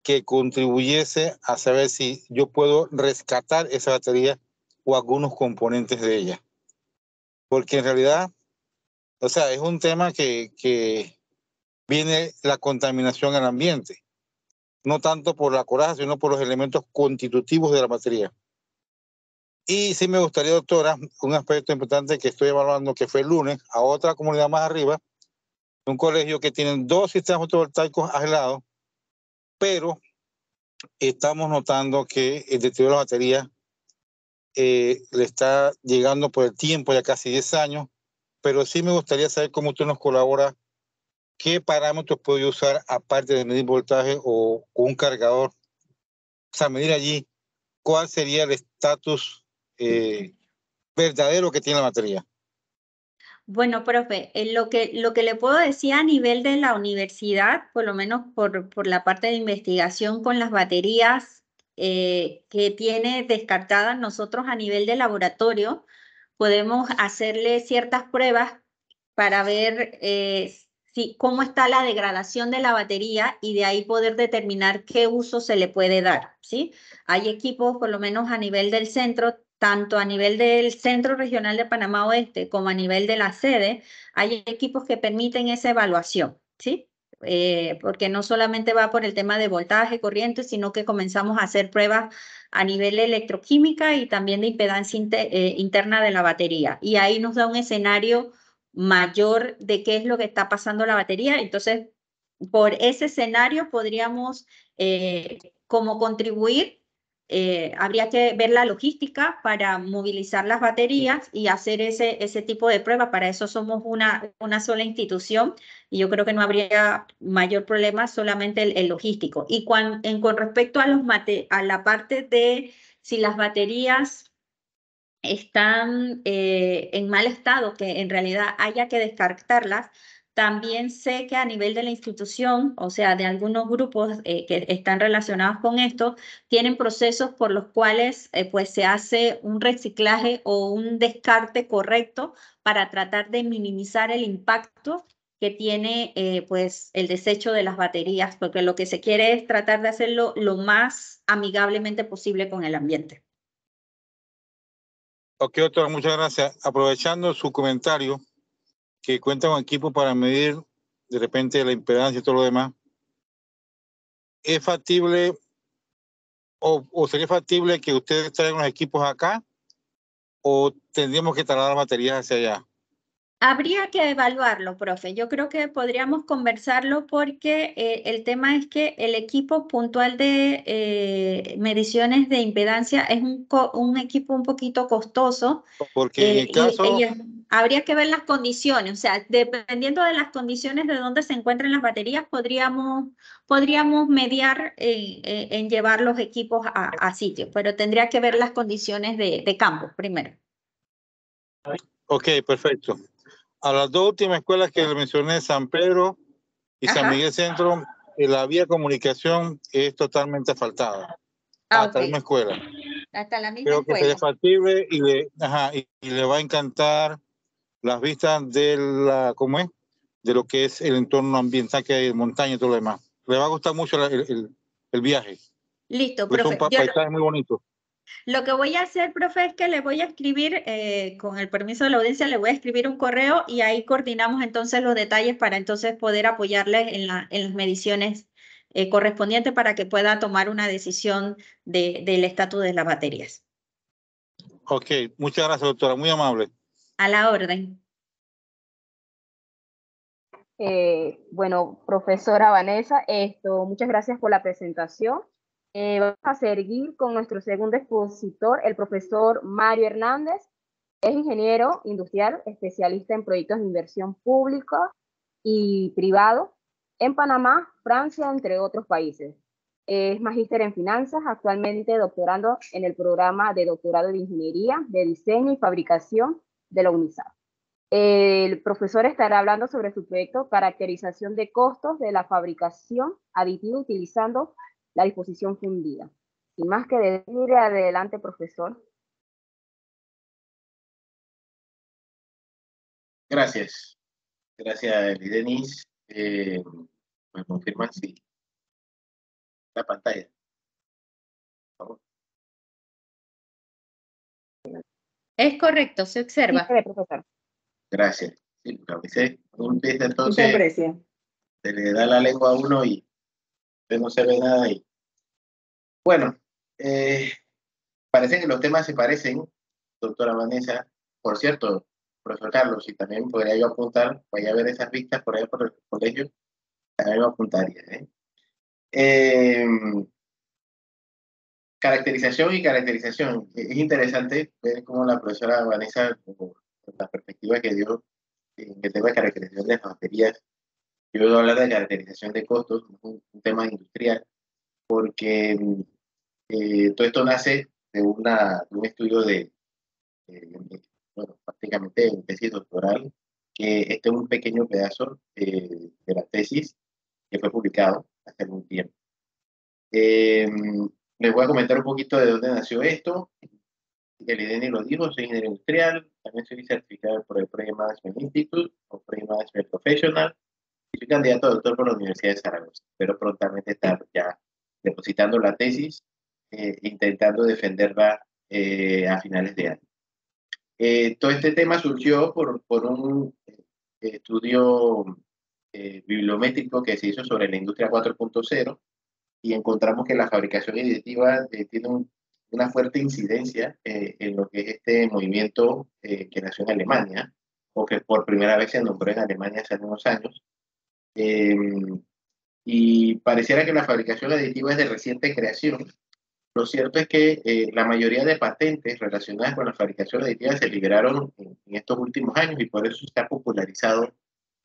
que contribuyese a saber si yo puedo rescatar esa batería o algunos componentes de ella. Porque en realidad, o sea, es un tema que viene la contaminación al ambiente, no tanto por la coraza, sino por los elementos constitutivos de la batería. Y sí me gustaría, doctora, un aspecto importante que estoy evaluando, que fue el lunes, a otra comunidad más arriba, un colegio que tienen 2 sistemas fotovoltaicos aislados, pero estamos notando que el deterioro de la batería le está llegando por el tiempo, ya casi 10 años, pero sí me gustaría saber cómo usted nos colabora, qué parámetros puede usar aparte de medir voltaje o un cargador, o sea, medir allí cuál sería el estatus verdadero que tiene la batería. Bueno, profe, lo que le puedo decir a nivel de la universidad, por lo menos por la parte de investigación con las baterías que tiene descartadas, nosotros a nivel de laboratorio podemos hacerle ciertas pruebas para ver cómo está la degradación de la batería y de ahí poder determinar qué uso se le puede dar, ¿sí? Hay equipos, por lo menos a nivel del centro, tanto a nivel del Centro Regional de Panamá Oeste como a nivel de la sede, hay equipos que permiten esa evaluación, ¿sí? Porque no solamente va por el tema de voltaje, corriente, sino que comenzamos a hacer pruebas a nivel de electroquímica y también de impedancia interna de la batería. Y ahí nos da un escenario mayor de qué es lo que está pasando la batería. Entonces, por ese escenario podríamos como contribuir. Habría que ver la logística para movilizar las baterías y hacer ese tipo de pruebas. Para eso somos una sola institución y yo creo que no habría mayor problema, solamente el logístico. Y con respecto a la parte de si las baterías están en mal estado, que en realidad haya que descartarlas. También sé que a nivel de la institución, o sea, de algunos grupos que están relacionados con esto, tienen procesos por los cuales pues se hace un reciclaje o un descarte correcto para tratar de minimizar el impacto que tiene pues el desecho de las baterías, porque lo que se quiere es tratar de hacerlo lo más amigablemente posible con el ambiente. Ok, doctora, muchas gracias. Aprovechando su comentario, que cuenta con equipo para medir de repente la impedancia y todo lo demás, ¿es factible o sería factible que ustedes traigan los equipos acá o tendríamos que trasladar las baterías hacia allá? Habría que evaluarlo, profe. Yo creo que podríamos conversarlo porque el tema es que el equipo puntual de mediciones de impedancia es un equipo un poquito costoso Porque en el caso, y habría que ver las condiciones. O sea, dependiendo de las condiciones de dónde se encuentran las baterías, podríamos mediar en llevar los equipos a sitios, pero tendría que ver las condiciones de campo primero. ok, perfecto. A las 2 últimas escuelas que le mencioné, San Pedro y San Miguel Centro, la vía de comunicación es totalmente asfaltada. Hasta la misma escuela. Hasta la misma Creo que escuela. sería factible y le va a encantar las vistas de ¿cómo es? De lo que es el entorno ambiental que hay, montaña y todo lo demás. Le va a gustar mucho el viaje. Listo, Pues profe. son paisajes muy bonitos. Lo que voy a hacer, profe, es que le voy a escribir, con el permiso de la audiencia, le voy a escribir un correo y ahí coordinamos entonces los detalles para entonces poder apoyarle en las mediciones correspondientes para que pueda tomar una decisión del estatus de las baterías. Ok, muchas gracias, doctora. Muy amable. A la orden. Bueno, profesora Vanessa, muchas gracias por la presentación. Vamos a seguir con nuestro segundo expositor, el profesor Mario Hernández. Es ingeniero industrial, especialista en proyectos de inversión pública y privado en Panamá, Francia, entre otros países. Es magíster en finanzas, actualmente doctorando en el programa de doctorado de ingeniería de diseño y fabricación de la UNISAF. El profesor estará hablando sobre su proyecto Caracterización de costos de la fabricación aditiva utilizando la disposición fundida. Sin más que decir, adelante, profesor. Gracias. Gracias, Denis. ¿Me confirman si la pantalla? Por favor. Es correcto, se Sí, observa. se ve, profesor. Gracias. Sí, porque a veces uno empieza ¿Sí se entonces, aprecia? se le da la lengua a uno y no se ve nada ahí. Bueno, parece que los temas se parecen, doctora Vanessa. Por cierto, profesor Carlos, y también podría yo apuntar, vaya a ver esas vistas por allá por el colegio, también lo apuntaría. Caracterización y caracterización. Es interesante ver cómo la profesora Vanessa, con la perspectiva que dio en el tema de caracterización de las baterías, yo voy a hablar de caracterización de costos, un tema industrial, porque todo esto nace de un estudio bueno, prácticamente un tesis doctoral, que este es un pequeño pedazo de la tesis que fue publicado hace algún tiempo. Les voy a comentar un poquito de dónde nació esto. El IDENI lo dijo, soy ingeniero industrial, también soy certificado por el Project Management Institute o Project Management Professional, y soy candidato a doctor por la Universidad de Zaragoza. Espero prontamente estar ya depositando la tesis, intentando defenderla a finales de año. Todo este tema surgió por un estudio bibliométrico que se hizo sobre la industria 4.0 y encontramos que la fabricación aditiva tiene una fuerte incidencia en lo que es este movimiento que nació en Alemania, o que por primera vez se nombró en Alemania hace unos años. Y pareciera que la fabricación aditiva es de reciente creación. Lo cierto es que la mayoría de patentes relacionadas con la fabricación aditiva se liberaron en estos últimos años y por eso se ha popularizado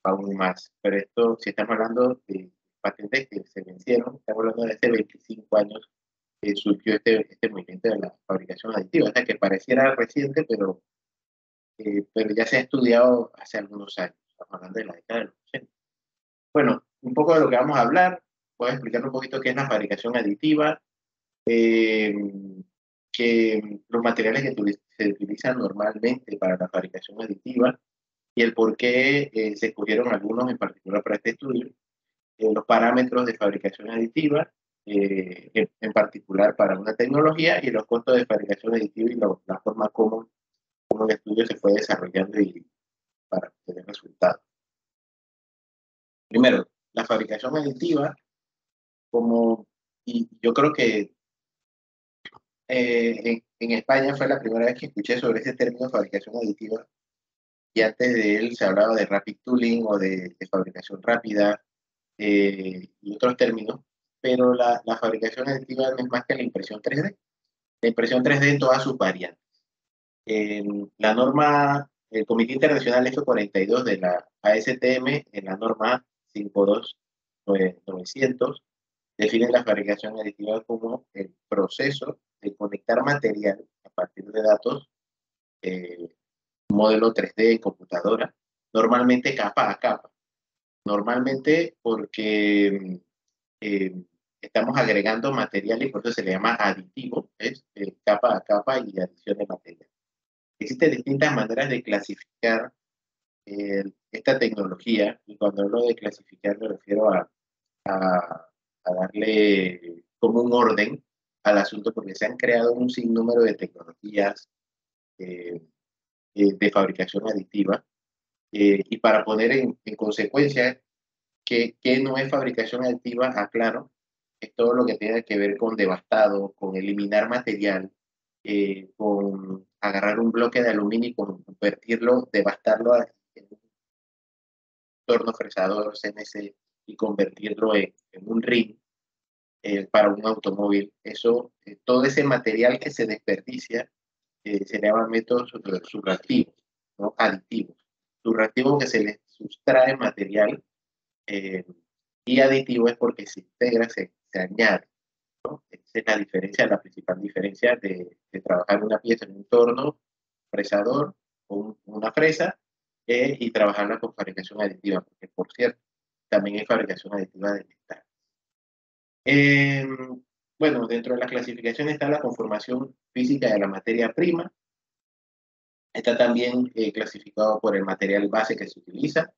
aún más. Pero esto, si estamos hablando de patentes que se vencieron, estamos hablando de hace 25 años que surgió este movimiento de la fabricación aditiva, o sea que pareciera reciente, pero ya se ha estudiado hace algunos años, estamos hablando de la década de los 80. Bueno, un poco de lo que vamos a hablar, voy a explicar un poquito qué es la fabricación aditiva, eh, que los materiales que se utilizan normalmente para la fabricación aditiva y el por qué se escogieron algunos en particular para este estudio, los parámetros de fabricación aditiva, en particular para una tecnología, y los costos de fabricación aditiva y la forma como el estudio se fue desarrollando y para obtener resultados. Primero, la fabricación aditiva, y yo creo que en España fue la primera vez que escuché sobre ese término fabricación aditiva, y antes de él se hablaba de rapid tooling o de fabricación rápida y otros términos, pero la fabricación aditiva no es más que la impresión 3D. La impresión 3D en todas sus variantes. La norma, el Comité Internacional F42 de la ASTM, en la norma 52900, define la fabricación aditiva como el proceso de conectar material a partir de datos, modelo 3D en computadora, normalmente capa a capa. Normalmente porque estamos agregando material y por eso se le llama aditivo, es capa a capa y adición de material. Existen distintas maneras de clasificar esta tecnología, y cuando hablo de clasificar me refiero a darle como un orden al asunto, porque se han creado un sinnúmero de tecnologías de fabricación aditiva, y para poner en consecuencia que no es fabricación aditiva, aclaro, es todo lo que tenga que ver con devastado, con eliminar material, con agarrar un bloque de aluminio y convertirlo, devastarlo en un torno fresador CNC y convertirlo en un ring para un automóvil. Eso, todo ese material que se desperdicia se llama métodos subractivos, ¿no? Aditivos. Subractivo que se le sustrae material, y aditivo es porque se integra, se añade, ¿no? Esa es la diferencia, la principal diferencia de trabajar una pieza en un torno fresador o una fresa, y trabajarla con fabricación aditiva, porque por cierto, también hay fabricación aditiva de metal. Bueno, dentro de la clasificación está la conformación física de la materia prima, Está también clasificado por el material base que se utiliza.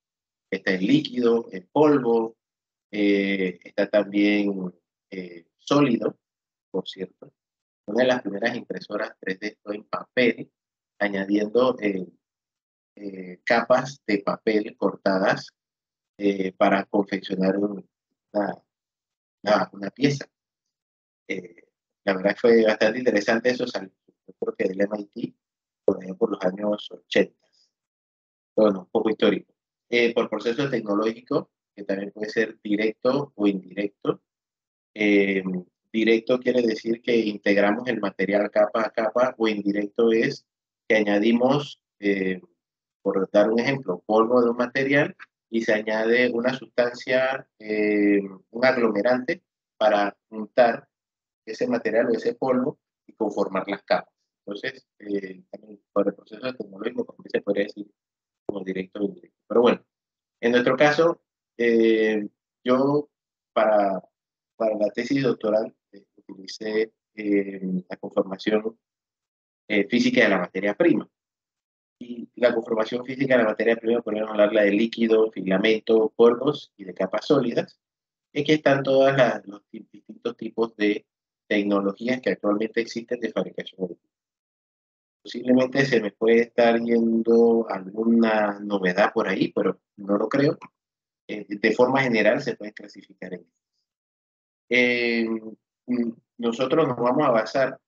Está en líquido, en polvo, está también sólido, por cierto. Una de las primeras impresoras 3D fue en papel, añadiendo capas de papel cortadas para confeccionar una pieza. La verdad fue bastante interesante eso, salió creo que del MIT por los años 80. Bueno, un poco histórico. Por proceso tecnológico, que también puede ser directo o indirecto. Directo quiere decir que integramos el material capa a capa, o indirecto es que añadimos, por dar un ejemplo, polvo de un material y se añade una sustancia, un aglomerante para untar ese material o ese polvo y conformar las capas. Entonces, también por el proceso tecnológico también se podría decir como directo o indirecto. Pero bueno, en nuestro caso, yo para la tesis doctoral utilicé la conformación física de la materia prima. Y la conformación física de la materia prima podemos hablarla de líquido, filamento, polvos y de capas sólidas. Es que están todos los distintos tipos de tecnologías que actualmente existen de fabricación de. Posiblemente se me puede estar yendo alguna novedad por ahí, pero no lo creo. De forma general se puede clasificar en. Nosotros nos vamos a basar,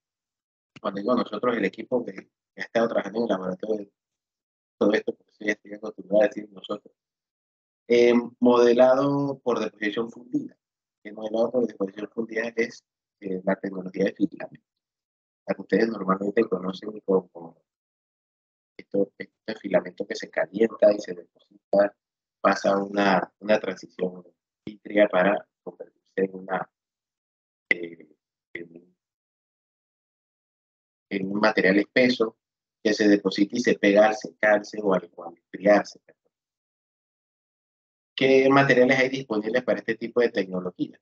cuando digo nosotros, el equipo que ha estado trabajando en el laboratorio de todo esto, porque ya estoy acostumbrado a decir nosotros, modelado por deposición fundida. El modelado por deposición fundida es la tecnología de filamento, la que ustedes normalmente conocen como este filamento que se calienta y se deposita, pasa una transición vitrea para convertirse en un material espeso que se deposita y se pega al secarse o al enfriarse. ¿Qué materiales hay disponibles para este tipo de tecnología?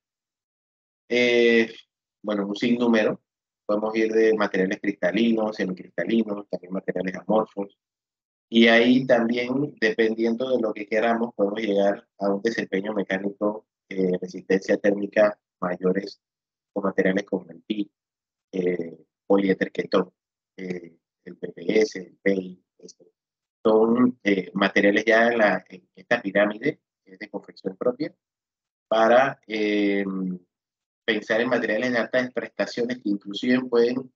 Bueno, un sinnúmero. Podemos ir de materiales cristalinos, semicristalinos, también materiales amorfos. Y ahí también, dependiendo de lo que queramos, podemos llegar a un desempeño mecánico, resistencia térmica mayores con materiales como el PI, poliéter ketón, el PPS, el PI. Son materiales ya en esta pirámide de confección propia para pensar en materiales de altas prestaciones que inclusive pueden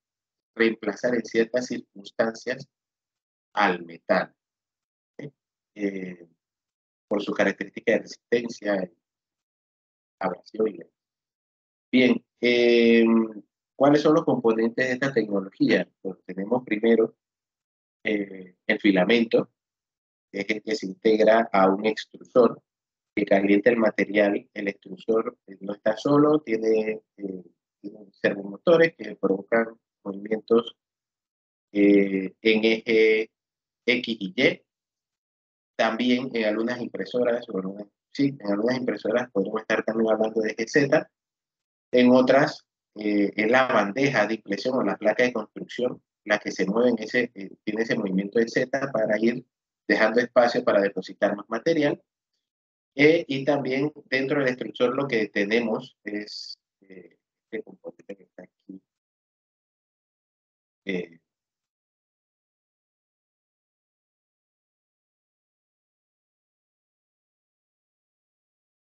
reemplazar en ciertas circunstancias al metal, por su característica de resistencia, abrasión y bien. ¿Cuáles son los componentes de esta tecnología? Pues tenemos primero el filamento, que es el que se integra a un extrusor que calienta el material. El extrusor no está solo, tiene servomotores que provocan movimientos en eje X y Y. También en algunas impresoras, en algunas impresoras podemos estar también hablando de eje Z. En otras, es la bandeja de impresión o la placa de construcción la que se mueve tiene ese movimiento de Z para ir dejando espacio para depositar más material. Y también dentro del extrusor lo que tenemos es este componente que está aquí.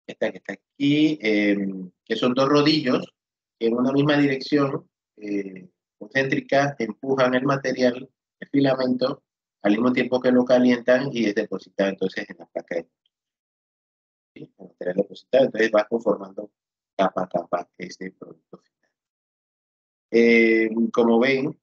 Esta que está aquí, que son dos rodillos que en una misma dirección concéntrica empujan el material, el filamento, al mismo tiempo que lo calientan y es depositado entonces en la placa de el material depositado, entonces va conformando capa a capa este producto final. Como ven,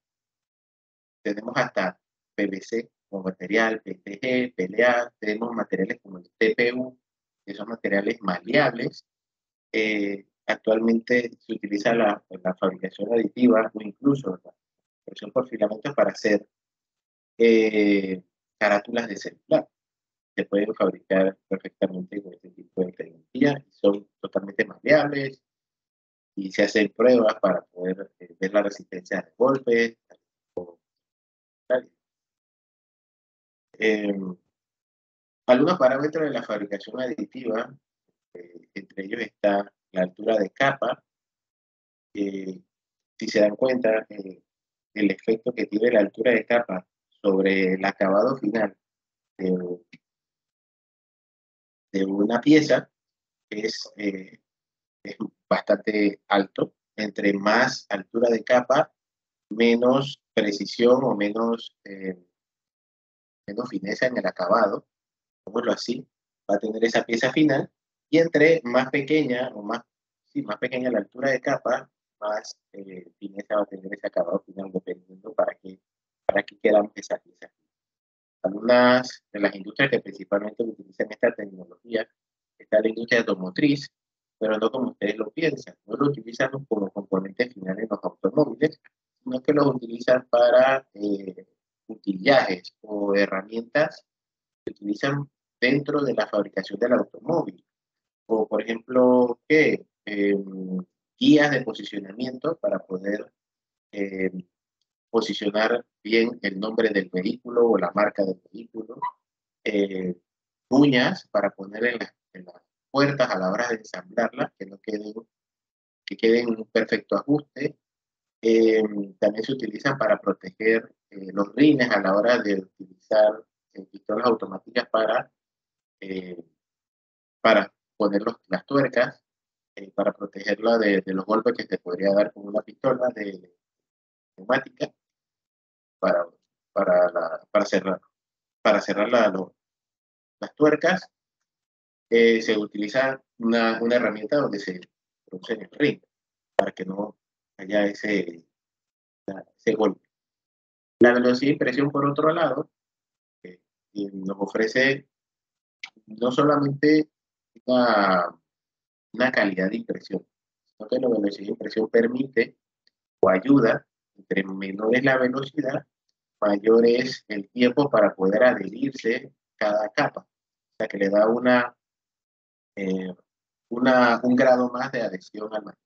tenemos hasta PVC como material, PETG, PLA, tenemos materiales como el TPU, que son materiales maleables. Actualmente se utiliza la fabricación aditiva o incluso la presión por filamentos para hacer carátulas de celular. Se pueden fabricar perfectamente con este tipo de tecnología, son totalmente maleables y se hacen pruebas para poder ver la resistencia de golpes. Algunos parámetros de la fabricación aditiva, entre ellos está la altura de capa. Si se dan cuenta, el efecto que tiene la altura de capa sobre el acabado final de una pieza es bastante alto. Entre más altura de capa, menos precisión o menos fineza en el acabado, pongámoslo así, va a tener esa pieza final. Y entre más pequeña o más pequeña la altura de capa, más fineza va a tener ese acabado final, dependiendo para qué quedan esas piezas. Algunas de las industrias que principalmente utilizan esta tecnología está la industria automotriz, pero no como ustedes lo piensan. No lo utilizan como componente final en los automóviles, sino que los utilizan para utillajes o herramientas que utilizan dentro de la fabricación del automóvil. O, por ejemplo, guías de posicionamiento para poder posicionar bien el nombre del vehículo o la marca del vehículo. Uñas para poner en las puertas a la hora de ensamblarlas, que queden en un perfecto ajuste. También se utilizan para proteger los rines a la hora de utilizar pistolas automáticas para poner las tuercas, para protegerla de los golpes que se podría dar con una pistola de neumática para cerrar las tuercas. Se utiliza una herramienta donde se produce en el ring para que no haya ese golpe. La velocidad de impresión, por otro lado, nos ofrece no solamente una calidad de impresión, sino que la velocidad de impresión permite o ayuda, entre menor es la velocidad, mayor es el tiempo para poder adherirse cada capa. O sea, que le da un grado más de adhesión al material.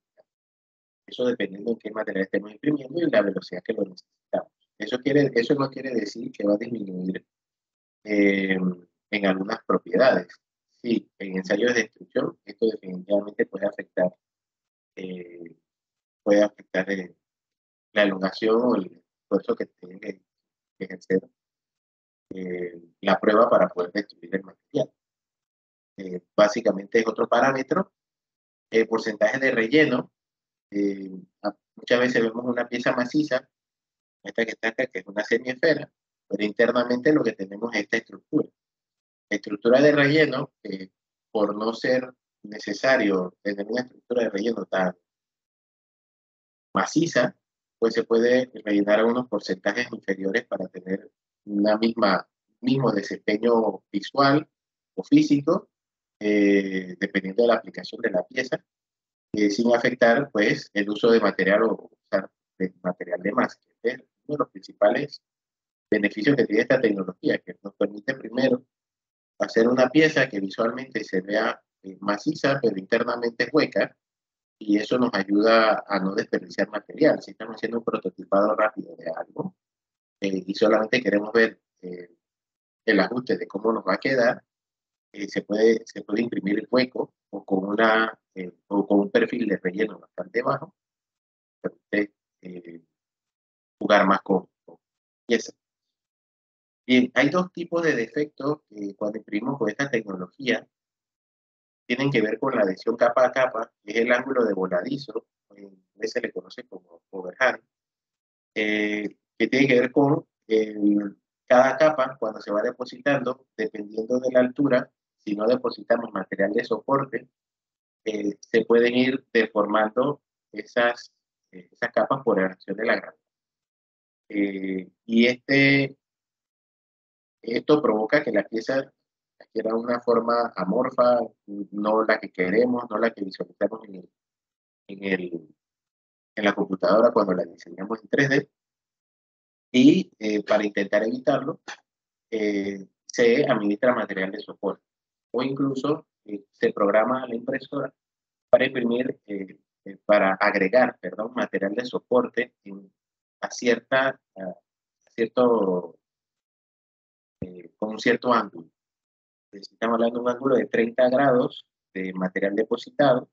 Eso dependiendo de qué material estemos imprimiendo y la velocidad que lo necesitamos. Eso no quiere decir que va a disminuir en algunas propiedades. Sí, en ensayos de destrucción, esto definitivamente puede afectar la elongación o el esfuerzo que tiene que ejercer la prueba para poder destruir el material. Básicamente es otro parámetro. El porcentaje de relleno. Muchas veces vemos una pieza maciza, esta que está acá, que es una semiesfera, pero internamente lo que tenemos es esta estructura. La estructura de relleno, por no ser necesario tener una estructura de relleno tan maciza, pues se puede rellenar a unos porcentajes inferiores para tener mismo desempeño visual o físico, dependiendo de la aplicación de la pieza, sin afectar pues el uso de material o usar material de masa. Es uno de los principales beneficios que tiene esta tecnología, que nos permite primero hacer una pieza que visualmente se vea maciza, pero internamente es hueca, y eso nos ayuda a no desperdiciar material. Si estamos haciendo un prototipado rápido de algo y solamente queremos ver el ajuste de cómo nos va a quedar, se puede imprimir el hueco o con un perfil de relleno bastante bajo, permite jugar más con piezas. Bien, hay dos tipos de defectos cuando imprimimos con esta tecnología. Tienen que ver con la adhesión capa a capa, que es el ángulo de voladizo, en inglés se le conoce como overhang, que tiene que ver con cada capa cuando se va depositando, dependiendo de la altura. Si no depositamos material de soporte, se pueden ir deformando esas capas por la acción de la gravedad. Y esto provoca que la pieza adquiera una forma amorfa, no la que queremos, no la que visualizamos en la computadora cuando la diseñamos en 3D. Y para intentar evitarlo, se administra material de soporte o incluso se programa la impresora para imprimir, para agregar, material de soporte a cierto con un cierto ángulo. Estamos hablando de un ángulo de 30 grados de material depositado.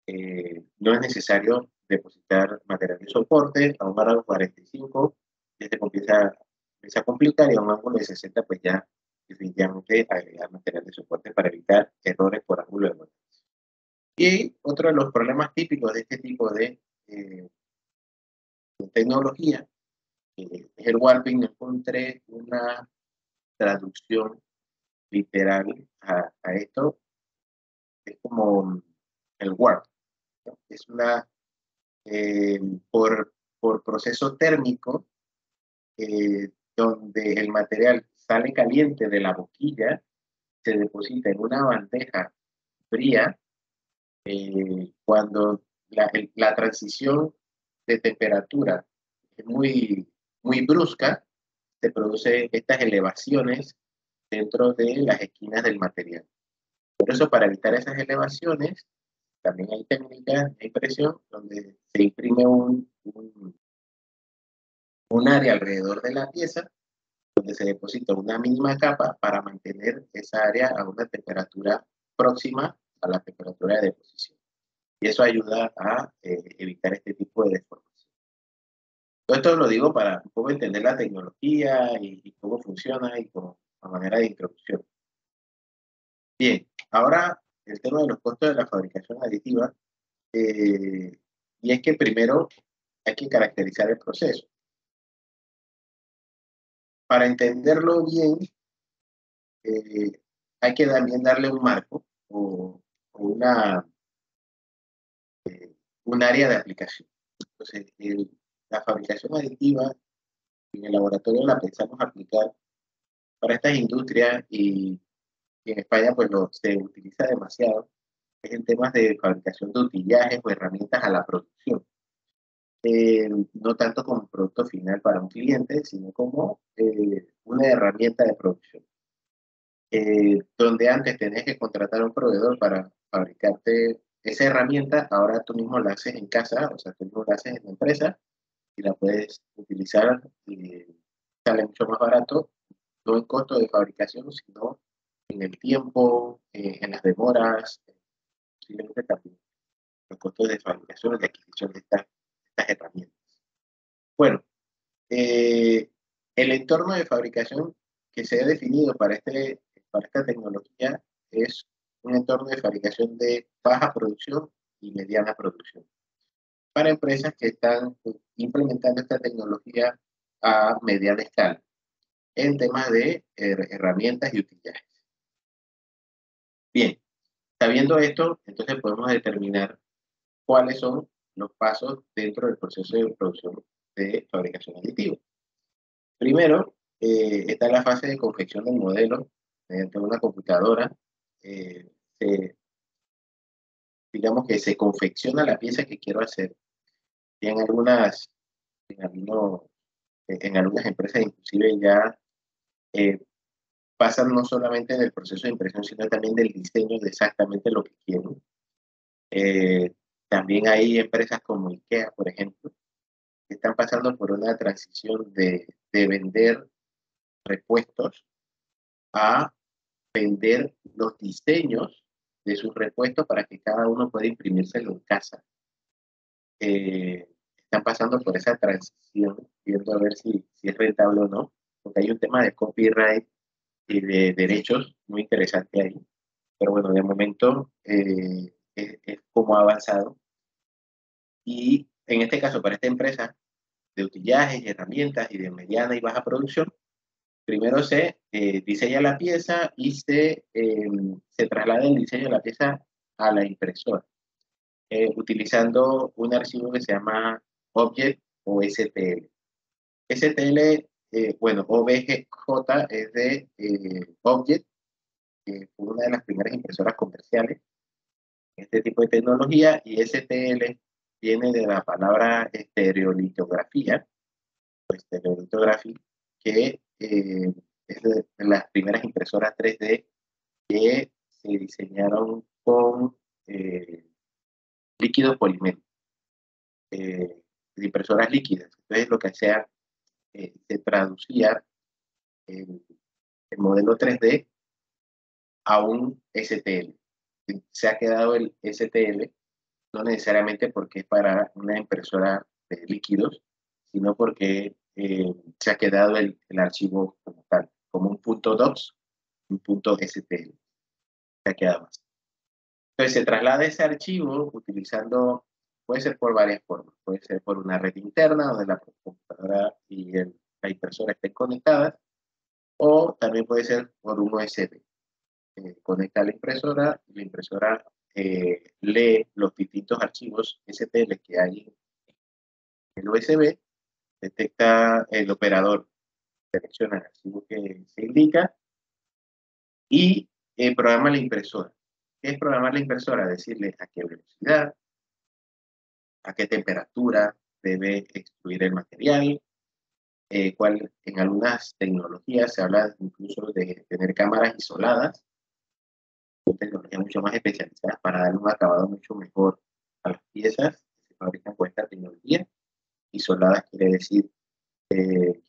No es necesario depositar material de soporte. A un grado 45 ya se empieza a complicar, y a un ángulo de 60 pues ya definitivamente agregar material de soporte para evitar errores por ángulo de voltaje. Y otro de los problemas típicos de este tipo de tecnología es el warping. No encontré una traducción literal a esto. Es como el warp, ¿no? Es una, por proceso térmico, donde el material sale caliente de la boquilla, se deposita en una bandeja fría. Cuando la transición de temperatura es muy brusca, se producen estas elevaciones dentro de las esquinas del material. Por eso, para evitar esas elevaciones, también hay técnicas de impresión donde se imprime un área alrededor de la pieza, donde se deposita una mínima capa para mantener esa área a una temperatura próxima a la temperatura de deposición. Y eso ayuda a evitar este tipo de deformación. Todo esto lo digo para un poco entender la tecnología y cómo funciona, y como a manera de introducción. Bien, ahora el tema de los costos de la fabricación aditiva, y es que primero hay que caracterizar el proceso. Para entenderlo bien, hay que también darle un marco o un área de aplicación. Entonces, la fabricación aditiva en el laboratorio la pensamos aplicar para estas industrias, y en España pues se utiliza demasiado, es en temas de fabricación de utillajes o herramientas a la producción. No tanto como producto final para un cliente, sino como una herramienta de producción. Donde antes tenías que contratar a un proveedor para fabricarte esa herramienta, ahora tú mismo la haces en casa, o sea, tú mismo la haces en la empresa y la puedes utilizar, y sale mucho más barato, no en costo de fabricación, sino en el tiempo, en las demoras, posiblemente también los costos de fabricación y de adquisición de estas herramientas. Bueno, el entorno de fabricación que se ha definido para esta tecnología es un entorno de fabricación de baja producción y mediana producción, para empresas que están implementando esta tecnología a mediana escala en temas de herramientas y utillajes. Bien, sabiendo esto, entonces podemos determinar cuáles son los pasos dentro del proceso de producción de fabricación aditiva. Primero, está la fase de confección del modelo mediante una computadora. Digamos que se confecciona la pieza que quiero hacer. Y en algunas empresas inclusive ya pasan no solamente del proceso de impresión, sino también del diseño de exactamente lo que quieren. También hay empresas como IKEA, por ejemplo, que están pasando por una transición de vender repuestos a vender los diseños de sus repuestos para que cada uno pueda imprimírselo en casa. Están pasando por esa transición, viendo a ver si es rentable o no, porque hay un tema de copyright y de derechos muy interesante ahí. Pero bueno, de momento es como ha avanzado. Y en este caso, para esta empresa de utillajes y herramientas y de mediana y baja producción, primero se diseña la pieza y se traslada el diseño de la pieza a la impresora, utilizando un archivo que se llama Object o STL. STL, bueno, OBJ es de Object, que fue una de las primeras impresoras comerciales en este tipo de tecnología, y STL viene de la palabra estereolitografía, o estereolitography, que es de las primeras impresoras 3D que se diseñaron con líquidos polimétricos, impresoras líquidas. Entonces lo que hacía, se traducía el modelo 3D a un STL. Se ha quedado el STL, no necesariamente porque es para una impresora de líquidos, sino porque se ha quedado el archivo como tal, como un punto .docs, un punto STL. Se ha quedado así. Entonces se traslada ese archivo utilizando, puede ser por varias formas, puede ser por una red interna donde la computadora y la impresora estén conectadas, o también puede ser por un USB. Conecta a la impresora y la impresora lee los distintos archivos STL que hay en el USB, detecta el operador, selecciona el archivo que se indica y programa la impresora. ¿Qué es programar la impresora? Decirle a qué velocidad, a qué temperatura debe extruir el material, en algunas tecnologías se habla incluso de tener cámaras isoladas, tecnologías mucho más especializadas para dar un acabado mucho mejor a las piezas que se fabrican con esta tecnología. Isoladas quiere decir que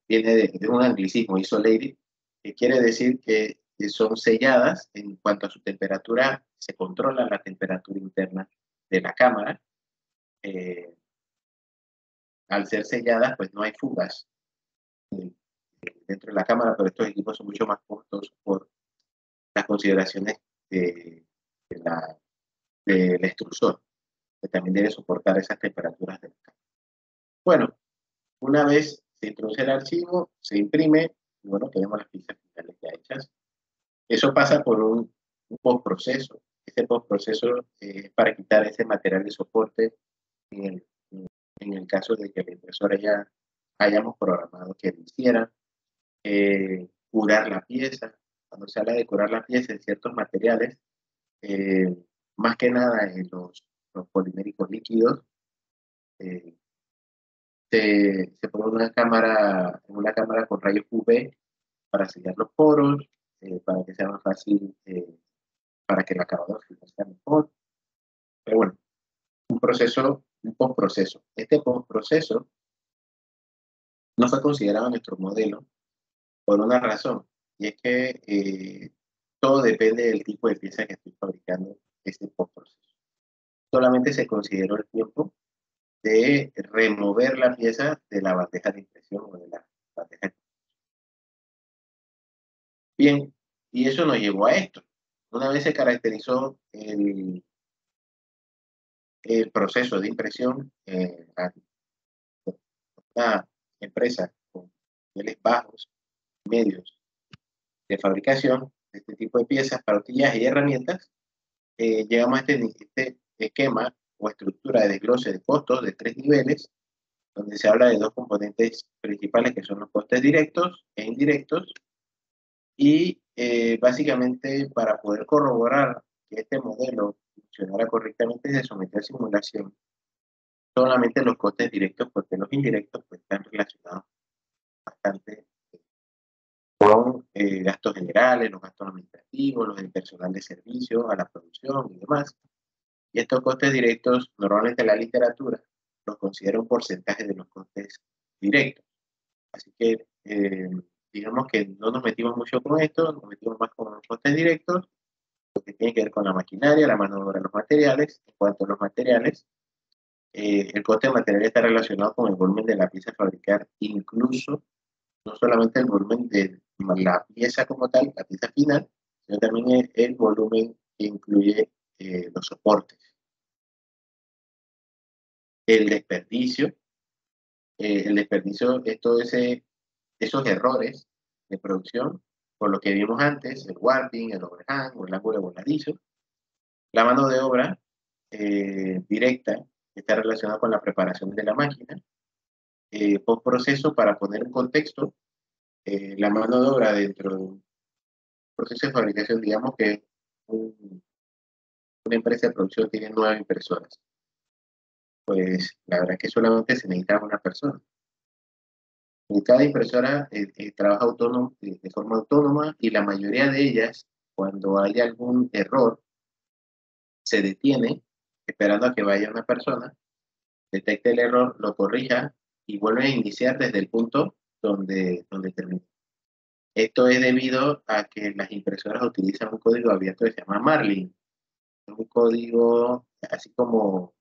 viene de un anglicismo, isolated, que quiere decir que son selladas en cuanto a su temperatura, se controla la temperatura interna de la cámara. Al ser selladas, pues no hay fugas dentro de la cámara, pero estos equipos son mucho más costosos por las consideraciones del extrusor, que también debe soportar esas temperaturas de la cámara. Bueno, una vez se introduce el archivo, se imprime, y bueno, tenemos las piezas finales ya hechas. Eso pasa por un postproceso. Ese postproceso es para quitar ese material de soporte en el caso de que la impresora ya hayamos programado que lo hiciera. Curar la pieza. Cuando se habla de curar la pieza en ciertos materiales, más que nada en los poliméricos líquidos, se pone una cámara con rayos UV para sellar los poros, para que sea más fácil, para que el acabado sea mejor. Pero bueno, un postproceso. Este postproceso no fue considerado en nuestro modelo por una razón, y es que todo depende del tipo de pieza que estoy fabricando este postproceso. Solamente se consideró el tiempo de remover la pieza de la bandeja de impresión o de la bandeja de... Bien, y eso nos llevó a esto. Una vez se caracterizó el proceso de impresión, una empresa con niveles bajos, medios de fabricación de este tipo de piezas para utillaje y herramientas, llegamos a este esquema o estructura de desglose de costos de 3 niveles, donde se habla de 2 componentes principales que son los costes directos e indirectos, y básicamente para poder corroborar que este modelo funcionara correctamente se sometió a simulación solamente los costes directos, porque los indirectos pues, están relacionados bastante con gastos generales, los gastos administrativos, los del personal de servicio, a la producción y demás. Y estos costes directos, normalmente la literatura los considera un porcentaje de los costes directos. Así que digamos que no nos metimos mucho con esto, nos metimos más con los costes directos, lo que tiene que ver con la maquinaria, la mano de obra, los materiales. En cuanto a los materiales, el coste de material está relacionado con el volumen de la pieza a fabricar, incluso no solamente el volumen de la pieza como tal, la pieza final, sino también el volumen que incluye los soportes. El desperdicio es todos esos errores de producción, por lo que vimos antes, el warping, el overhang o el ángulo voladizo. La mano de obra directa está relacionada con la preparación de la máquina. Postproceso, para poner en contexto, la mano de obra dentro de un proceso de fabricación, digamos que una empresa de producción tiene 9 impresoras. Pues la verdad es que solamente se necesita una persona. Y cada impresora trabaja de forma autónoma, y la mayoría de ellas, cuando hay algún error, se detiene esperando a que vaya una persona, detecte el error, lo corrija y vuelve a iniciar desde el punto donde termina. Esto es debido a que las impresoras utilizan un código abierto que se llama Marlin. Es un código así como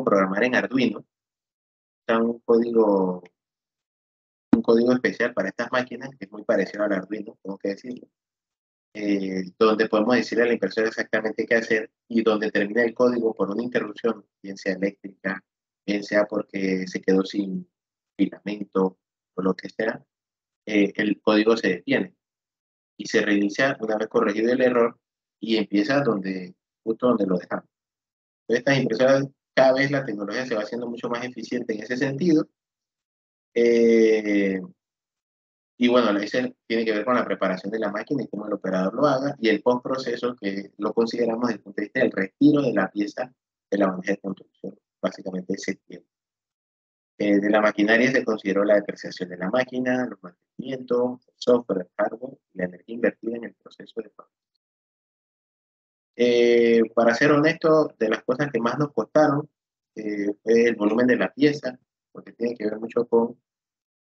programar en Arduino. Es un código especial para estas máquinas que es muy parecido al Arduino, tengo que decirlo. Donde podemos decirle a la impresora exactamente qué hacer y donde termina el código por una interrupción, bien sea eléctrica, bien sea porque se quedó sin filamento o lo que sea, el código se detiene y se reinicia una vez corregido el error y empieza justo donde lo dejamos. Entonces, estas impresoras, cada vez la tecnología se va haciendo mucho más eficiente en ese sentido. Y bueno, ese tiene que ver con la preparación de la máquina y cómo el operador lo haga, y el postproceso, que lo consideramos desde el punto de vista del retiro de la pieza de la bandeja de construcción, básicamente ese tiempo. De la maquinaria se consideró la depreciación de la máquina, los mantenimientos, el software, el hardware y la energía invertida en el proceso de fabricación. Para ser honesto, de las cosas que más nos costaron fue el volumen de la pieza, porque tiene que ver mucho con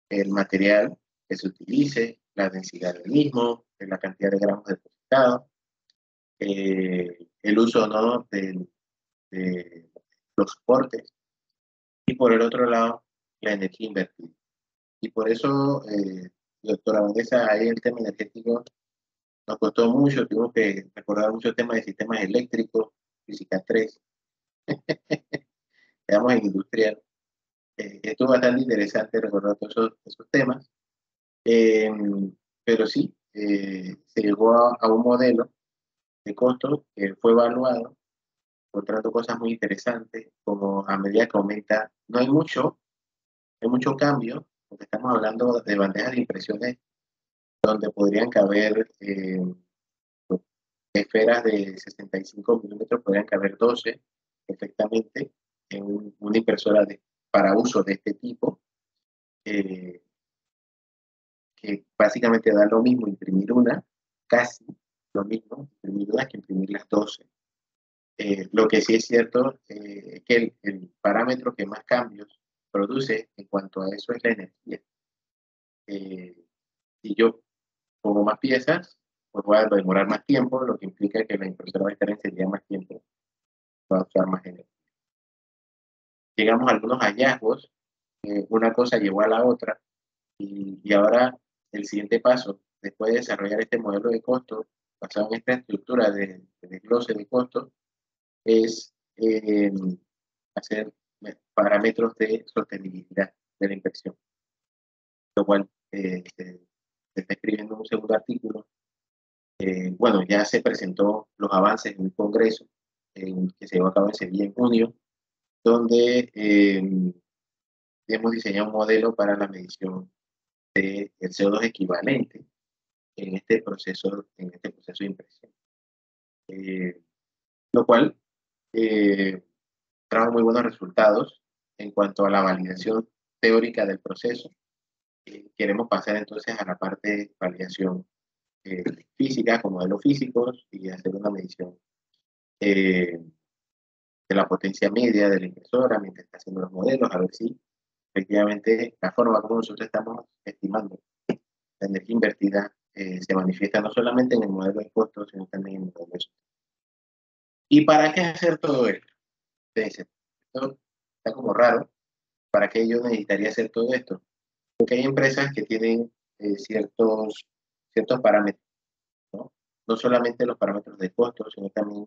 el material que se utilice, la densidad del mismo, la cantidad de gramos depositados, el uso no de los soportes, y por el otro lado, la energía invertida. Y por eso, doctora Vanessa, ahí el tema energético nos costó mucho, tuvimos que recordar muchos temas de sistemas eléctricos, física 3, quedamos en industrial. Estuvo bastante interesante recordar todos esos temas. Pero sí, se llegó a un modelo de costo que fue evaluado, encontrando cosas muy interesantes, como a medida que aumenta, no hay mucho cambio, porque estamos hablando de bandejas de impresiones donde podrían caber esferas de 65 milímetros, podrían caber 12 perfectamente en una impresora para uso de este tipo. Que básicamente da lo mismo imprimir una, casi lo mismo, imprimir una que imprimir las 12. Lo que sí es cierto es que el parámetro que más cambios produce en cuanto a eso es la energía. Si yo pongo más piezas, pues voy a demorar más tiempo, lo que implica que la impresora va a estar enseguida más tiempo, va a usar más energía. Llegamos a algunos hallazgos, una cosa llevó a la otra, y ahora el siguiente paso, después de desarrollar este modelo de costo basado en esta estructura de desglose de costos, es hacer parámetros de sostenibilidad de la inversión, lo cual se está escribiendo un segundo artículo. Bueno, ya se presentó los avances en un congreso que se llevó a cabo en Sevilla en junio, donde hemos diseñado un modelo para la medición del CO2 equivalente en este proceso de impresión. Lo cual trajo muy buenos resultados en cuanto a la validación teórica del proceso. Queremos pasar entonces a la parte de validación física con modelos físicos y hacer una medición de la potencia media de la impresora mientras está haciendo los modelos, a ver si efectivamente la forma como nosotros estamos estimando la energía invertida se manifiesta no solamente en el modelo de costos, sino también en el modelo de sustitución. ¿Y para qué hacer todo esto? Entonces, esto está como raro. ¿Para qué yo necesitaría hacer todo esto? Porque hay empresas que tienen ciertos parámetros, ¿no? No solamente los parámetros de costos, sino también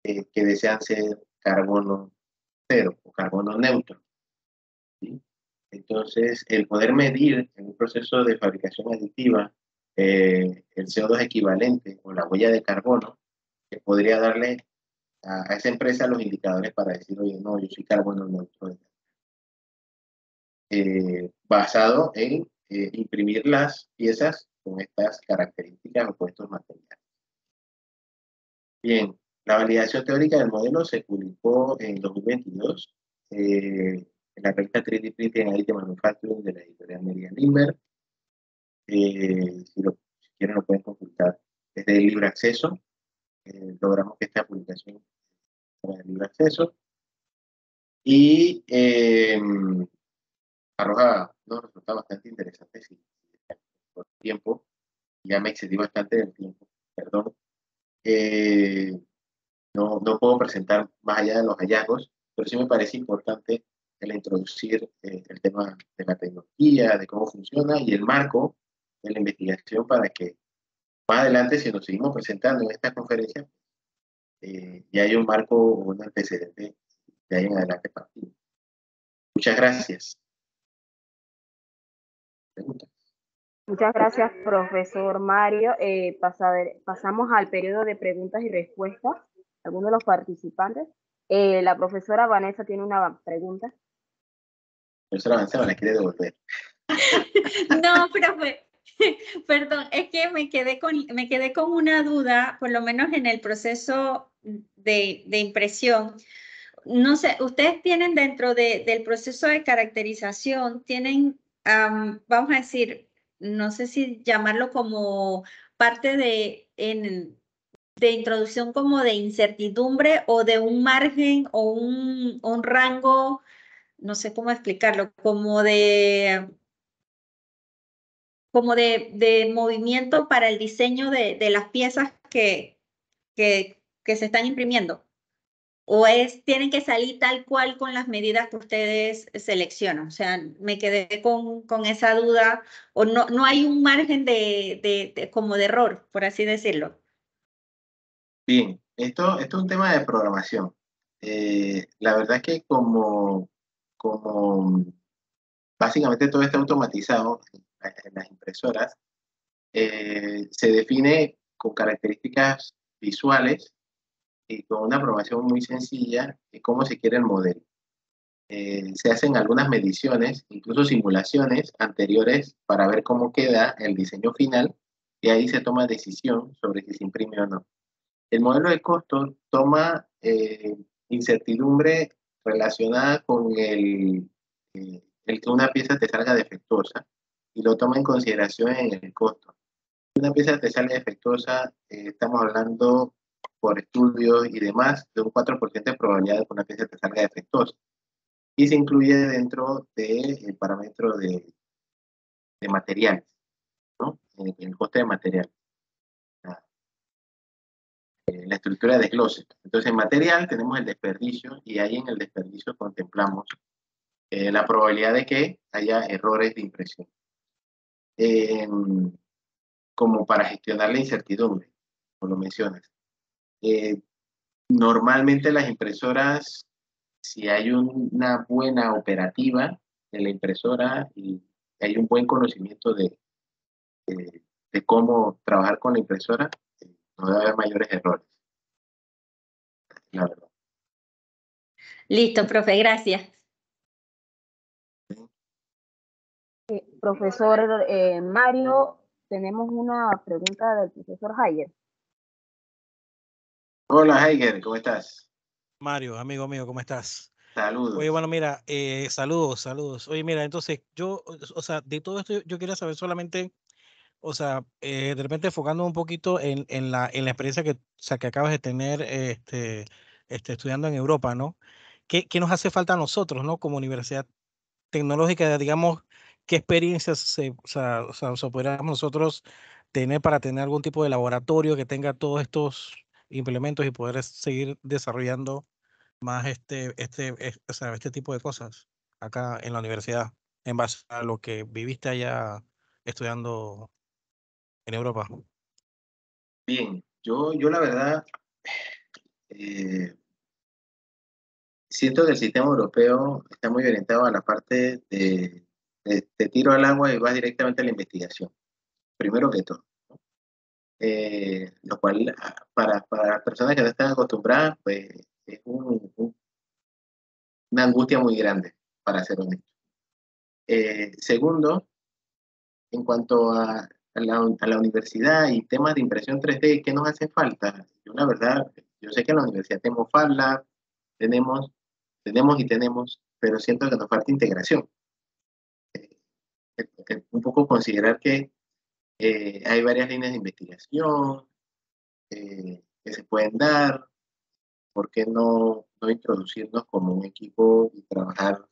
que desean ser carbono cero o carbono neutro, ¿sí? Entonces, el poder medir en un proceso de fabricación aditiva el CO2 equivalente o la huella de carbono, que podría darle a esa empresa los indicadores para decir, oye, no, yo soy carbono neutro. Basado en imprimir las piezas con estas características o con estos materiales. Bien, la validación teórica del modelo se publicó en 2022 en la revista 3D Printing and Additive Manufacturing de la editorial Merian Limber. Si quieren lo pueden consultar desde el libre acceso. Logramos que esta publicación sea de libre acceso. Y arroja unos resultados bastante interesantes. por tiempo, ya me excedí bastante del tiempo, perdón. No puedo presentar más allá de los hallazgos, pero sí me parece importante el introducir el tema de la tecnología, de cómo funciona y el marco de la investigación para que más adelante, si nos seguimos presentando en esta conferencia, ya hay un marco o un antecedente de ahí en adelante partido. Muchas gracias. ¿Preguntas? Muchas gracias, profesor Mario. Pasamos al periodo de preguntas y respuestas. Algunos de los participantes. La profesora Vanessa tiene una pregunta. Profesora Vanessa me la quiere devolver. No, profe, perdón, es que me quedé con una duda, por lo menos en el proceso de impresión. No sé, ustedes tienen dentro del proceso de caracterización, tienen, vamos a decir, no sé si llamarlo como parte de introducción como de incertidumbre o de un margen o un rango, no sé cómo explicarlo, como de movimiento para el diseño de las piezas que se están imprimiendo. ¿O tienen que salir tal cual con las medidas que ustedes seleccionan? O sea, me quedé con esa duda, o no hay un margen como de error, por así decirlo. Bien, esto es un tema de programación. La verdad es que como básicamente todo está automatizado en las impresoras, se define con características visuales y con una programación muy sencilla de cómo se quiere el modelo. Se hacen algunas mediciones, incluso simulaciones anteriores para ver cómo queda el diseño final y ahí se toma decisión sobre si se imprime o no. El modelo de costo toma incertidumbre relacionada con el que una pieza te salga defectuosa y lo toma en consideración en el costo. Si una pieza te sale defectuosa, estamos hablando por estudios y demás de un 4% de probabilidad de que una pieza te salga defectuosa. Y se incluye dentro del parámetro de materiales, ¿no? El coste de material. La estructura de desglose. Entonces, en material tenemos el desperdicio y ahí en el desperdicio contemplamos la probabilidad de que haya errores de impresión. Como para gestionar la incertidumbre, como lo mencionas. Normalmente las impresoras, si hay una buena operativa de la impresora y hay un buen conocimiento de cómo trabajar con la impresora, no debe haber mayores errores, la verdad. Listo, profe, gracias. Profesor Mario, tenemos una pregunta del profesor Hayer. Hola, Heiger, ¿cómo estás? Mario, amigo mío, ¿cómo estás? Saludos. Oye, bueno, mira, saludos. Oye, mira, entonces yo, o sea, de todo esto yo quería saber solamente, o sea, de repente enfocando un poquito en la experiencia que, o sea, que acabas de tener estudiando en Europa, ¿no? ¿Qué nos hace falta a nosotros, ¿no? Como universidad tecnológica, digamos, ¿qué experiencias podríamos nosotros tener para tener algún tipo de laboratorio que tenga todos estos implementos y poder seguir desarrollando más o sea, este tipo de cosas acá en la universidad, en base a lo que viviste allá estudiando en Europa? Bien, yo la verdad siento que el sistema europeo está muy orientado a la parte de tiro al agua y vas directamente a la investigación, primero que todo. Lo cual para las personas que no están acostumbradas, pues es una angustia muy grande, para ser honesto. Segundo, en cuanto a la universidad y temas de impresión 3D, ¿qué nos hace falta? Yo la verdad, yo sé que en la universidad tenemos FabLab, tenemos, pero siento que nos falta integración. Un poco considerar que hay varias líneas de investigación que se pueden dar, ¿por qué no introducirnos como un equipo y trabajar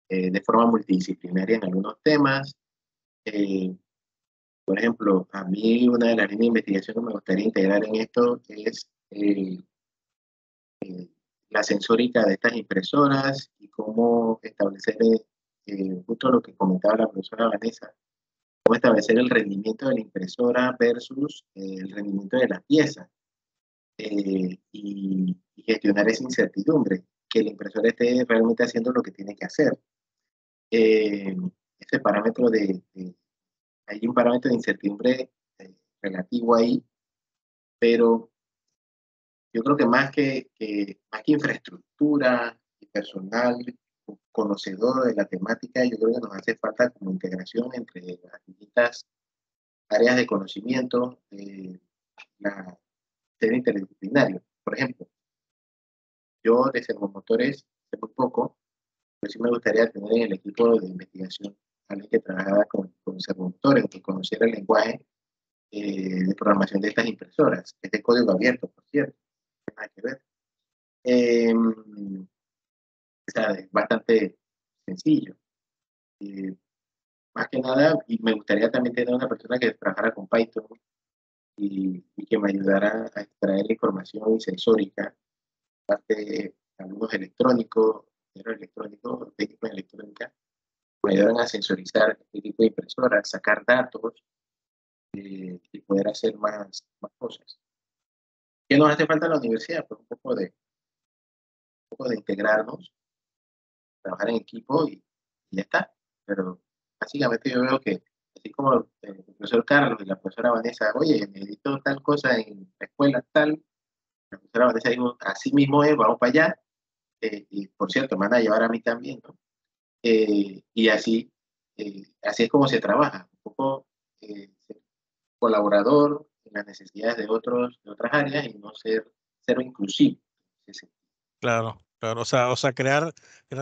de forma multidisciplinaria en algunos temas? Por ejemplo, a mí una de las líneas de investigación que me gustaría integrar en esto es la sensórica de estas impresoras y cómo establecer, justo lo que comentaba la profesora Vanessa, cómo establecer el rendimiento de la impresora versus el rendimiento de las piezas y gestionar esa incertidumbre, que la impresora esté realmente haciendo lo que tiene que hacer. Ese parámetro hay un parámetro de incertidumbre relativo ahí, pero yo creo que más que infraestructura y personal conocedor de la temática, yo creo que nos hace falta como integración entre las distintas áreas de conocimiento, ser interdisciplinario. Por ejemplo, yo de servomotores sé muy poco, pero sí me gustaría tener en el equipo de investigación alguien que trabajara con servomotores, que conociera el lenguaje de programación de estas impresoras. Es de código abierto, por cierto, no tiene nada que ver. O sea, es bastante sencillo. Más que nada, y me gustaría también tener una persona que trabajara con Python y que me ayudara a extraer la información sensórica, parte de algunos electrónicos, técnicos de electrónica, me ayudaran a sensorizar este tipo de impresoras, sacar datos y poder hacer más cosas. ¿Qué nos hace falta en la universidad? Pues un poco de integrarnos, trabajar en equipo y ya está. Pero básicamente yo veo que, así como el profesor Carlos y la profesora Vanessa, oye, necesito tal cosa en la escuela, tal, la profesora Vanessa dijo, así mismo es, vamos para allá, y por cierto, me van a llevar a mí también, ¿no? Y así es como se trabaja, un poco ser colaborador en las necesidades de otras áreas y no ser cero inclusivo. Claro, claro. O sea, crear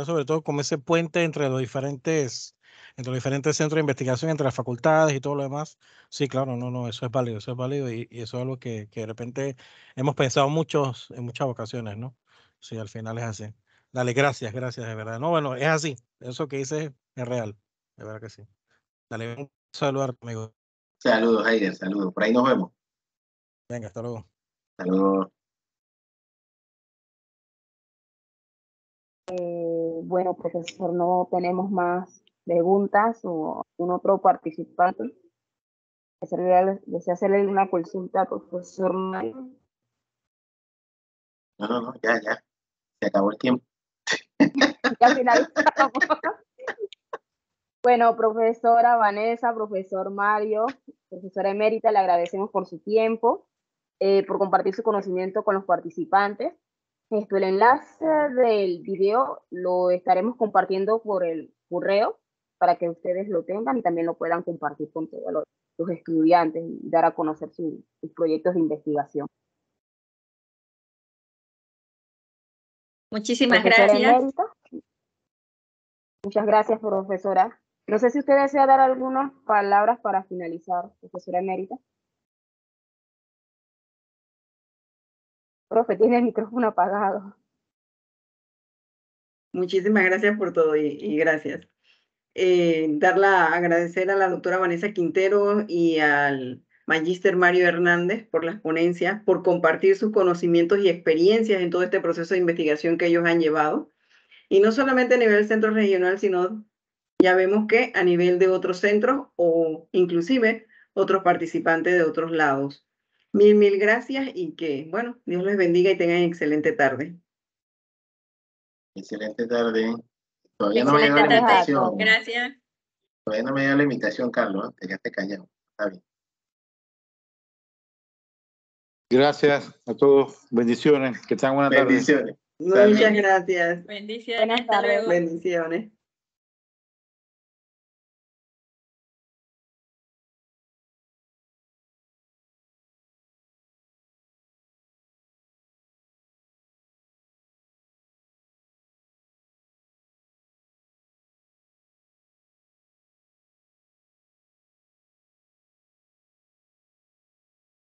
sobre todo como ese puente entre los diferentes centros de investigación, entre las facultades y todo lo demás. Sí, claro, no, eso es válido y eso es algo que de repente hemos pensado en muchas ocasiones, ¿no? Sí, al final es así. Dale, gracias, de verdad. No, bueno, es así. Eso que dices es real, de verdad que sí. Dale, un saludo, amigo. Saludos, Heider, saludos. Por ahí nos vemos. Venga, hasta luego. Saludos. Bueno, profesor, no tenemos más preguntas o algún otro participante. ¿Desea hacerle una consulta al profesor Mario? No, ya. Se acabó el tiempo. Ya finalizamos. Bueno, profesora Vanessa, profesor Mario, profesora emérita, le agradecemos por su tiempo, por compartir su conocimiento con los participantes. El enlace del video lo estaremos compartiendo por el correo para que ustedes lo tengan y también lo puedan compartir con todos los estudiantes y dar a conocer sus proyectos de investigación. Muchísimas Profesora gracias. emérita. Muchas gracias, profesora. No sé si usted desea dar algunas palabras para finalizar, profesora emérita. Profe, tiene el micrófono apagado. Muchísimas gracias por todo y gracias. Agradecer a la doctora Vanessa Quintero y al magíster Mario Hernández por las ponencias, por compartir sus conocimientos y experiencias en todo este proceso de investigación que ellos han llevado. Y no solamente a nivel centro regional, sino ya vemos que a nivel de otros centros o inclusive otros participantes de otros lados. Mil gracias y que, bueno, Dios les bendiga y tengan excelente tarde. Excelente tarde. Todavía no me Excelente llegó la tarde. invitación. Gracias. Todavía no me llegó la invitación, Carlos. Te quedaste callado. Está bien. Gracias a todos. Bendiciones. Que tengan buena tarde. Bendiciones. Muchas gracias. Bendiciones. Buenas tardes. Bendiciones.